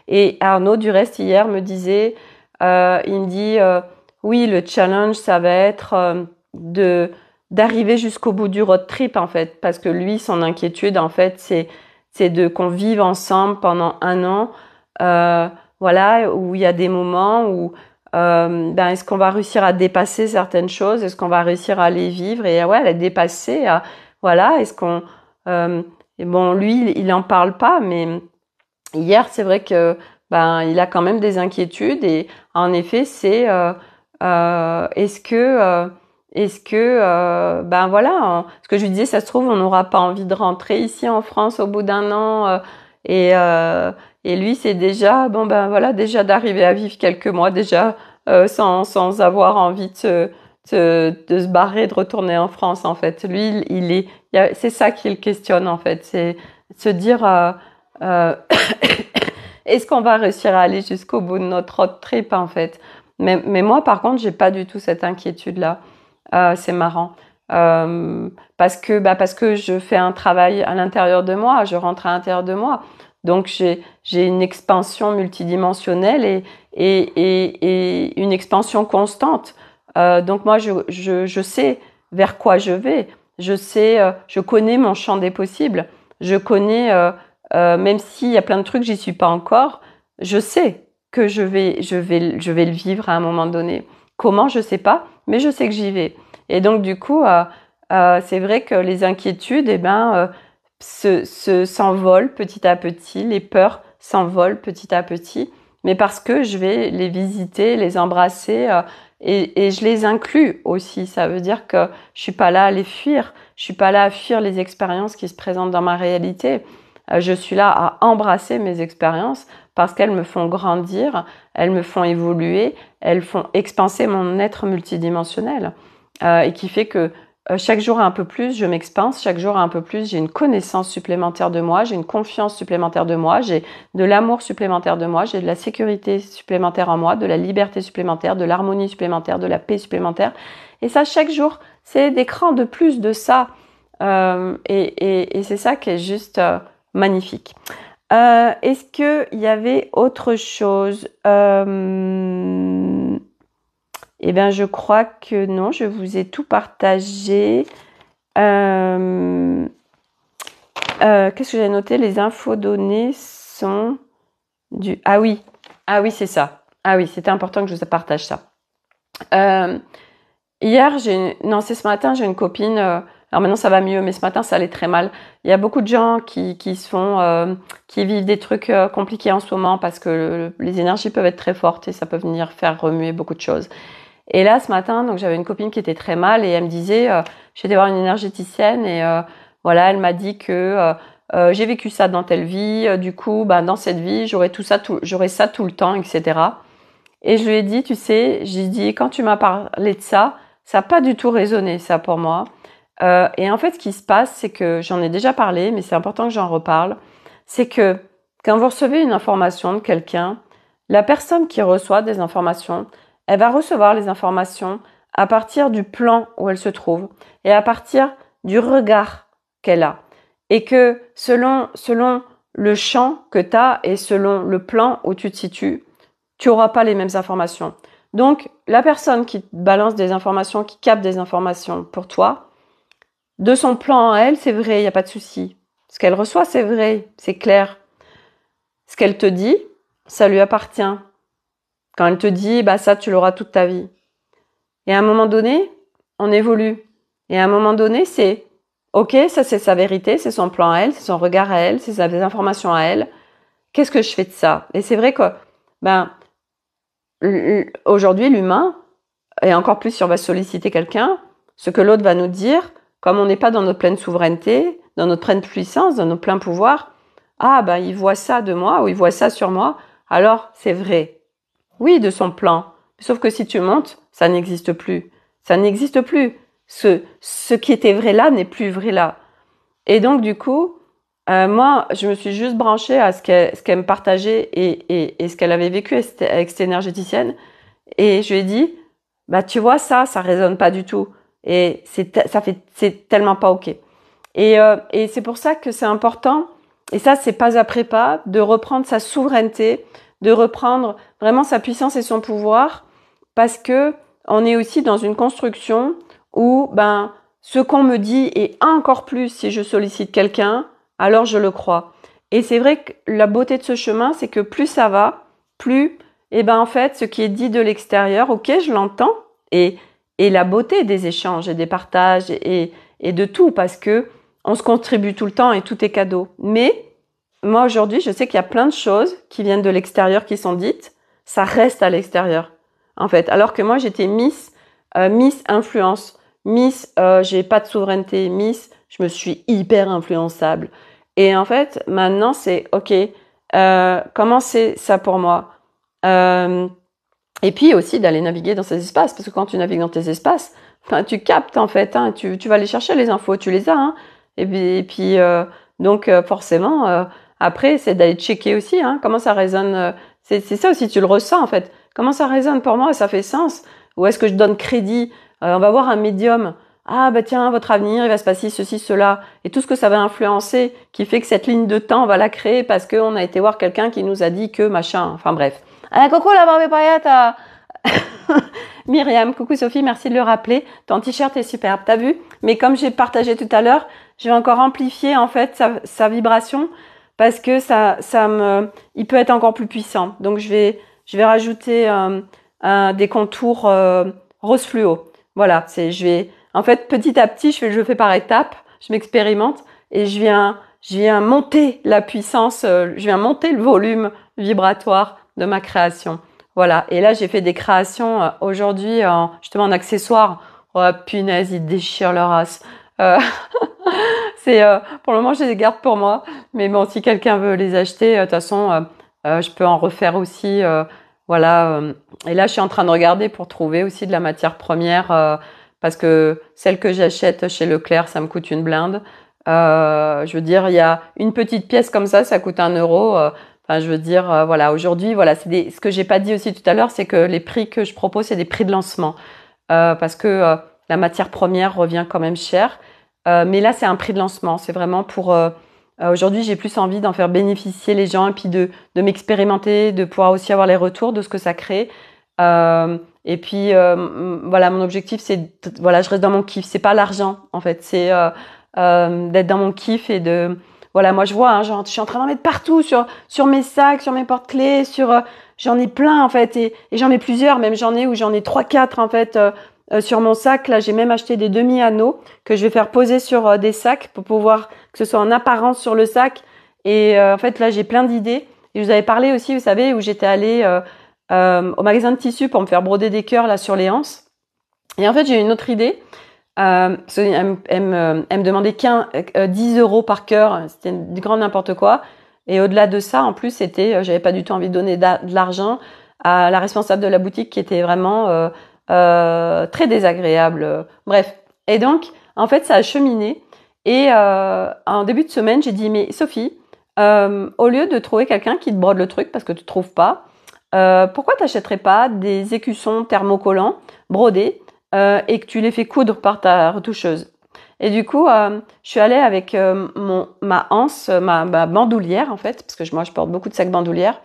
Et Arnaud, du reste, hier, me disait, il me dit, oui, le challenge, ça va être d'arriver jusqu'au bout du road trip, en fait, parce que lui, son inquiétude, en fait, c'est de qu'on vive ensemble pendant 1 an, voilà, où il y a des moments où est-ce qu'on va réussir à dépasser certaines choses, est-ce qu'on va réussir à les vivre et ouais, à les dépasser, voilà, est-ce qu'on et bon, lui, il en parle pas, mais hier, c'est vrai que il a quand même des inquiétudes et en effet, c'est est-ce que voilà, ce que je lui disais, ça se trouve, on n'aura pas envie de rentrer ici en France au bout d'1 an et lui, c'est déjà déjà d'arriver à vivre quelques mois déjà sans avoir envie de se barrer, de retourner en France en fait. Lui, c'est ça qui le questionne en fait, c'est se dire est-ce qu'on va réussir à aller jusqu'au bout de notre road trip en fait. Mais moi par contre, j'ai pas du tout cette inquiétude là. C'est marrant. Parce que je fais un travail à l'intérieur de moi, je rentre à l'intérieur de moi. Donc j'ai une expansion multidimensionnelle et une expansion constante. Donc moi je sais vers quoi je vais. Je connais mon champ des possibles. Je connais même s'il y a plein de trucs j'y suis pas encore, je sais que je vais le vivre à un moment donné. Comment, je sais pas, mais je sais que j'y vais. Et donc du coup c'est vrai que les inquiétudes s'envolent petit à petit, les peurs s'envolent petit à petit, mais parce que je vais les visiter, les embrasser et je les inclus aussi. Ça veut dire que je suis pas là à les fuir, je suis pas là à fuir les expériences qui se présentent dans ma réalité. Je suis là à embrasser mes expériences parce qu'elles me font grandir, elles me font évoluer, elles font expanser mon être multidimensionnel et qui fait que chaque jour un peu plus, je m'expanse, chaque jour un peu plus, j'ai une connaissance supplémentaire de moi, j'ai une confiance supplémentaire de moi, j'ai de l'amour supplémentaire de moi, j'ai de la sécurité supplémentaire en moi, de la liberté supplémentaire, de l'harmonie supplémentaire, de la paix supplémentaire. Et ça, chaque jour, c'est des crans de plus de ça. Et c'est ça qui est juste magnifique. Est-ce qu'il y avait autre chose Eh bien, je crois que non, je vous ai tout partagé. Qu'est-ce que j'ai noté? Les infos données sont du... Ah oui, c'est ça. Ah oui, c'était important que je vous partage ça. C'est ce matin, j'ai une copine... alors maintenant, ça va mieux, mais ce matin, ça allait très mal. Il y a beaucoup de gens qui vivent des trucs compliqués en ce moment parce que les énergies peuvent être très fortes et ça peut venir faire remuer beaucoup de choses. Et là, ce matin, donc j'avais une copine qui était très mal et elle me disait, j'étais voir une énergéticienne et voilà, elle m'a dit que j'ai vécu ça dans telle vie, du coup, dans cette vie, j'aurais ça tout le temps, etc. Et je lui ai dit, tu sais, j'ai dit, quand tu m'as parlé de ça, ça n'a pas du tout résonné, ça, pour moi. Et en fait, ce qui se passe, c'est que j'en ai déjà parlé, mais c'est important que j'en reparle, c'est que quand vous recevez une information de quelqu'un, la personne qui reçoit des informations, elle va recevoir les informations à partir du plan où elle se trouve et à partir du regard qu'elle a. Et que selon le champ que tu as et selon le plan où tu te situes, tu n'auras pas les mêmes informations. Donc, la personne qui balance des informations, qui capte des informations pour toi, de son plan à elle, c'est vrai, il n'y a pas de souci. Ce qu'elle reçoit, c'est vrai, c'est clair. Ce qu'elle te dit, ça lui appartient. Quand elle te dit, ça, tu l'auras toute ta vie. Et à un moment donné, on évolue. Et à un moment donné, c'est, ok, ça c'est sa vérité, c'est son plan à elle, c'est son regard à elle, c'est ses informations à elle. Qu'est-ce que je fais de ça? Et c'est vrai que, aujourd'hui, l'humain, et encore plus si on va solliciter quelqu'un, ce que l'autre va nous dire, comme on n'est pas dans notre pleine souveraineté, dans notre pleine puissance, dans notre plein pouvoir, il voit ça de moi ou il voit ça sur moi, alors c'est vrai. Oui, de son plan. Sauf que si tu montes, ça n'existe plus. Ça n'existe plus. Ce qui était vrai là n'est plus vrai là. Et donc, du coup, Moi, je me suis juste branchée à ce qu'elle me partageait et ce qu'elle avait vécu avec cette énergéticienne. Et je lui ai dit, bah tu vois ça résonne pas du tout. Et c'est tellement pas ok. Et c'est pour ça que c'est important. Et ça, c'est pas après pas de reprendre sa souveraineté, de reprendre vraiment sa puissance et son pouvoir, parce que on est aussi dans une construction où ben ce qu'on me dit et encore plus si je sollicite quelqu'un, alors je le crois. Et c'est vrai que la beauté de ce chemin, c'est que plus ça va, plus et ben en fait ce qui est dit de l'extérieur, ok, je l'entends et et la beauté des échanges et des partages et de tout parce que on se contribue tout le temps et tout est cadeau. Mais moi aujourd'hui, je sais qu'il y a plein de choses qui viennent de l'extérieur qui sont dites, ça reste à l'extérieur en fait. Alors que moi j'étais Miss influence, Miss j'ai pas de souveraineté, Miss je me suis hyper influençable. Et en fait maintenant c'est ok, comment c'est ça pour moi? Euh, et puis aussi d'aller naviguer dans ces espaces, parce que quand tu navigues dans tes espaces, enfin, tu captes en fait, hein, tu vas aller chercher les infos, tu les as, hein, et puis donc forcément après c'est d'aller checker aussi, hein, comment ça résonne, c'est ça aussi, tu le ressens en fait, comment ça résonne pour moi, ça fait sens, ou est-ce que je donne crédit, on va voir un médium, ah bah tiens votre avenir il va se passer ceci cela, et tout ce que ça va influencer, qui fait que cette ligne de temps on va la créer parce qu'on a été voir quelqu'un qui nous a dit que machin, enfin bref. Ah, coucou la Barbie paillette Myriam, coucou Sophie, merci de le rappeler. Ton t-shirt est superbe, t'as vu? Mais comme j'ai partagé tout à l'heure, je vais encore amplifier en fait sa vibration parce que il peut être encore plus puissant. Donc je vais rajouter des contours rose fluo. Voilà, en fait petit à petit, je fais par étapes, je m'expérimente et je viens monter la puissance, je viens monter le volume vibratoire de ma création. Voilà. Et là, j'ai fait des créations aujourd'hui justement en accessoires. Oh punaise, ils déchirent leur race. Euh, pour le moment, je les garde pour moi. Mais bon, si quelqu'un veut les acheter, de toute façon, je peux en refaire aussi. Voilà. Et là, je suis en train de regarder pour trouver aussi de la matière première parce que celle que j'achète chez Leclerc, ça me coûte une blinde. Je veux dire, il y a une petite pièce comme ça coûte 1 euro. Enfin, je veux dire, voilà, aujourd'hui, voilà, ce que j'ai pas dit aussi tout à l'heure, c'est que les prix que je propose, c'est des prix de lancement, parce que la matière première revient quand même cher. Mais là, c'est un prix de lancement. C'est vraiment pour aujourd'hui, j'ai plus envie d'en faire bénéficier les gens et puis de m'expérimenter, de pouvoir aussi avoir les retours de ce que ça crée. Et puis voilà, mon objectif, voilà, je reste dans mon kiff. C'est pas l'argent, en fait, c'est d'être dans mon kiff et de voilà, moi je vois, hein, genre, je suis en train d'en mettre partout sur mes sacs, sur mes porte-clés, j'en ai plein en fait et j'en ai plusieurs, même j'en ai 3, 4 en fait sur mon sac. Là, j'ai même acheté des demi-anneaux que je vais faire poser sur des sacs pour pouvoir que ce soit en apparence sur le sac. Et en fait, là, j'ai plein d'idées. Et je vous avais parlé aussi, vous savez, où j'étais allée au magasin de tissus pour me faire broder des cœurs là sur les anses. Et en fait, j'ai eu une autre idée. Elle me demandait 10 euros par cœur, c'était du grand n'importe quoi. Et au-delà de ça, en plus, j'avais pas du tout envie de donner de l'argent à la responsable de la boutique qui était vraiment très désagréable. Bref. Et donc, en fait, ça a cheminé. Et en début de semaine, j'ai dit, mais Sophie, au lieu de trouver quelqu'un qui te brode le truc parce que tu trouves pas, pourquoi t'achèterais pas des écussons thermocollants brodés et que tu les fais coudre par ta retoucheuse. Et du coup, je suis allée avec ma anse, ma bandoulière en fait, parce que moi je porte beaucoup de sacs bandoulières.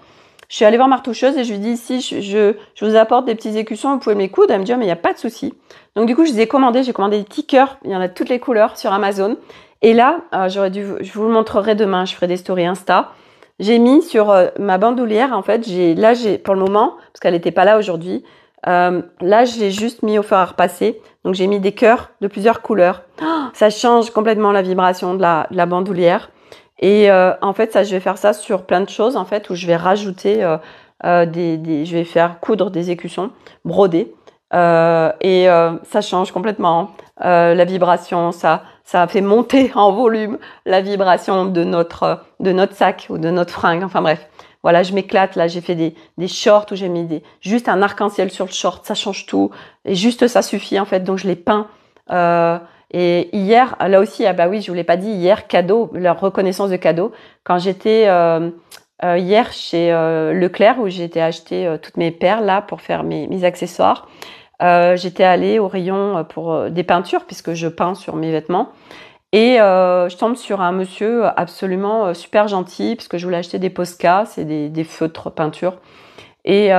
Je suis allée voir ma retoucheuse et je lui dis si je vous apporte des petits écussons, vous pouvez me les coudre. Elle me dit mais il n'y a pas de souci. Donc du coup, j'ai commandé des petits cœurs, il y en a de toutes les couleurs sur Amazon. Et là, je vous le montrerai demain, je ferai des stories Insta. J'ai mis sur ma bandoulière en fait, j'ai pour le moment, parce qu'elle n'était pas là aujourd'hui, là, je l'ai juste mis au fer à repasser. Donc, j'ai mis des cœurs de plusieurs couleurs. Oh, ça change complètement la vibration de la bandoulière. Et en fait, je vais faire ça sur plein de choses, en fait, où je vais rajouter je vais faire coudre des écussons brodés. Ça change complètement la vibration. Ça fait monter en volume la vibration de notre sac ou de notre fringue. Enfin bref. Voilà, je m'éclate. Là, j'ai fait des shorts où j'ai mis juste un arc-en-ciel sur le short. Ça change tout. Et juste ça suffit, en fait. Donc, je l'ai peint. Et hier, là aussi, ah bah oui, je vous l'ai pas dit, hier, cadeau, leur reconnaissance de cadeau. Quand j'étais hier chez Leclerc, où j'ai été acheter toutes mes perles là pour faire mes accessoires, j'étais allée au rayon pour des peintures, puisque je peins sur mes vêtements. Et je tombe sur un monsieur absolument super gentil, puisque je voulais acheter des Posca, c'est des feutres peinture. Et on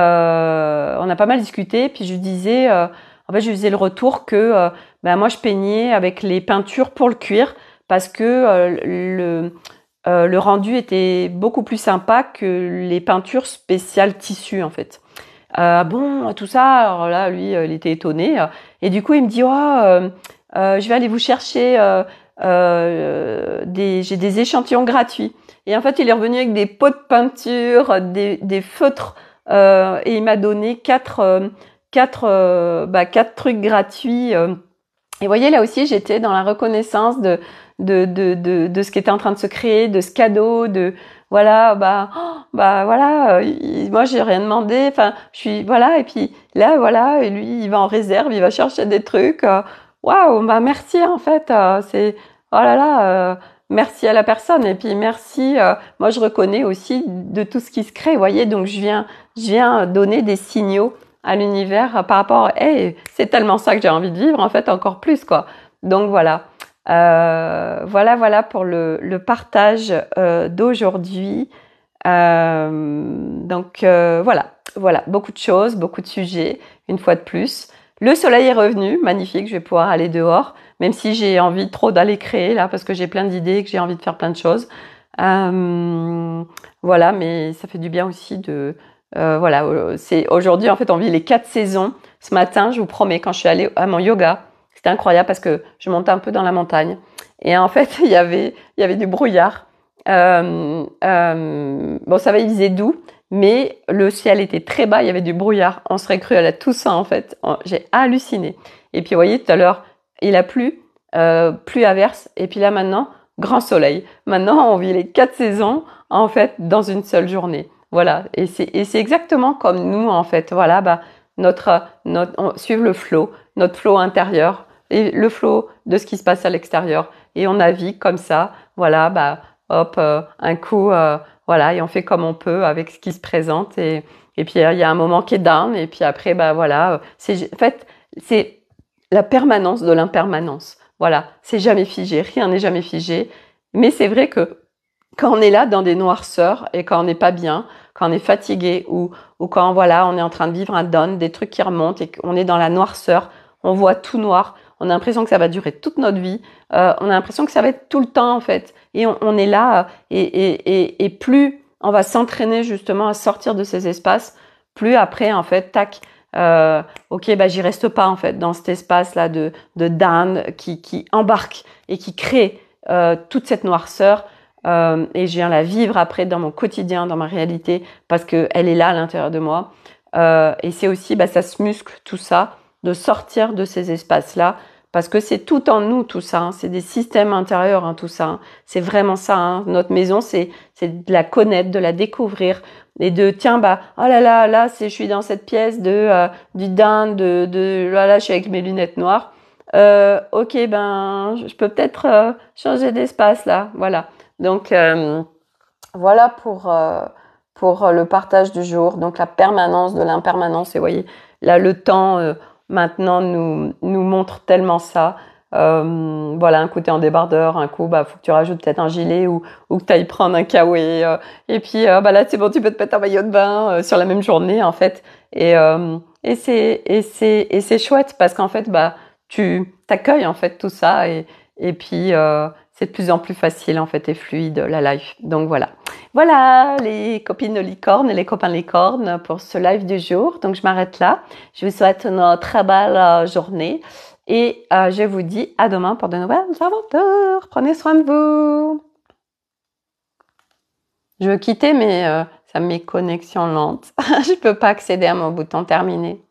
a pas mal discuté, puis je lui disais, en fait, je lui faisais le retour que ben moi, je peignais avec les peintures pour le cuir, parce que le rendu était beaucoup plus sympa que les peintures spéciales tissu, en fait. Bon, tout ça, alors là, lui, il était étonné. Et du coup, il me dit, je vais aller vous chercher j'ai des échantillons gratuits. Et en fait, il est revenu avec des pots de peinture, des feutres, et il m'a donné quatre trucs gratuits. Et vous voyez, là aussi, j'étais dans la reconnaissance de ce qui était en train de se créer, de ce cadeau, voilà, voilà, moi, j'ai rien demandé, enfin, voilà, et puis là, voilà, et lui, il va en réserve, il va chercher des trucs, waouh, merci, en fait, oh là là, merci à la personne, et puis merci, moi, je reconnais aussi de tout ce qui se crée, vous voyez, donc je viens donner des signaux à l'univers par rapport à hey, c'est tellement ça que j'ai envie de vivre en fait encore plus quoi. Donc voilà. Voilà pour le partage d'aujourd'hui. Voilà, beaucoup de choses, beaucoup de sujets, une fois de plus. Le soleil est revenu, magnifique, je vais pouvoir aller dehors, même si j'ai envie trop d'aller créer là, parce que j'ai plein d'idées, que j'ai envie de faire plein de choses. Voilà, mais ça fait du bien aussi c'est aujourd'hui en fait on vit les 4 saisons. Ce matin, je vous promets, quand je suis allée à mon yoga, c'était incroyable parce que je montais un peu dans la montagne et en fait il y avait du brouillard. Bon, ça va, il faisait doux, mais le ciel était très bas, il y avait du brouillard. On serait cru à la Toussaint en fait. J'ai halluciné. Et puis vous voyez tout à l'heure, il a plu, pluie averse, et puis là maintenant grand soleil. Maintenant on vit les 4 saisons en fait dans une seule journée. Voilà, et c'est exactement comme nous en fait. Voilà, on suit le flow, notre flow intérieur et le flow de ce qui se passe à l'extérieur. Et on navigue comme ça. Voilà, hop, un coup, voilà, et on fait comme on peut avec ce qui se présente. Et puis il y a un moment qui est down. Et puis après, voilà, en fait, c'est la permanence de l'impermanence. Voilà, c'est jamais figé, rien n'est jamais figé. Mais c'est vrai que quand on est là dans des noirceurs et quand on n'est pas bien, quand on est fatigué ou quand voilà, on est en train de vivre un down, des trucs qui remontent et qu'on est dans la noirceur, on voit tout noir, on a l'impression que ça va durer toute notre vie, on a l'impression que ça va être tout le temps en fait. Et on est là et plus on va s'entraîner justement à sortir de ces espaces, plus après en fait, tac, j'y reste pas en fait dans cet espace là de down qui embarque et qui crée toute cette noirceur. Et je viens la vivre après dans mon quotidien, dans ma réalité, parce que elle est là à l'intérieur de moi. Et c'est aussi, ça se muscle tout ça, de sortir de ces espaces-là, parce que c'est tout en nous tout ça. Hein. C'est des systèmes intérieurs, hein, tout ça. Hein. C'est vraiment ça. Hein. Notre maison, c'est de la connaître, de la découvrir, et de tiens oh là, je suis dans cette pièce du dinde, là je suis avec mes lunettes noires. Ok, je peux peut-être changer d'espace là, voilà. Donc voilà pour le partage du jour. Donc la permanence de l'impermanence. Et vous voyez, là le temps maintenant nous montre tellement ça. Voilà, un coup t'es en débardeur, un coup faut que tu rajoutes peut-être un gilet ou que t'ailles prendre un kawaii. Et puis là c'est bon, tu peux te mettre un maillot de bain sur la même journée en fait. Et c'est chouette parce qu'en fait tu t'accueilles en fait tout ça et puis c'est de plus en plus facile en fait et fluide la life. Donc voilà les copines de licorne et les copains de licorne pour ce live du jour. Donc je m'arrête là. Je vous souhaite une très belle journée et je vous dis à demain pour de nouvelles aventures. Prenez soin de vous. Je veux quitter mais ça me met connexion lente. Je peux pas accéder à mon bouton terminé.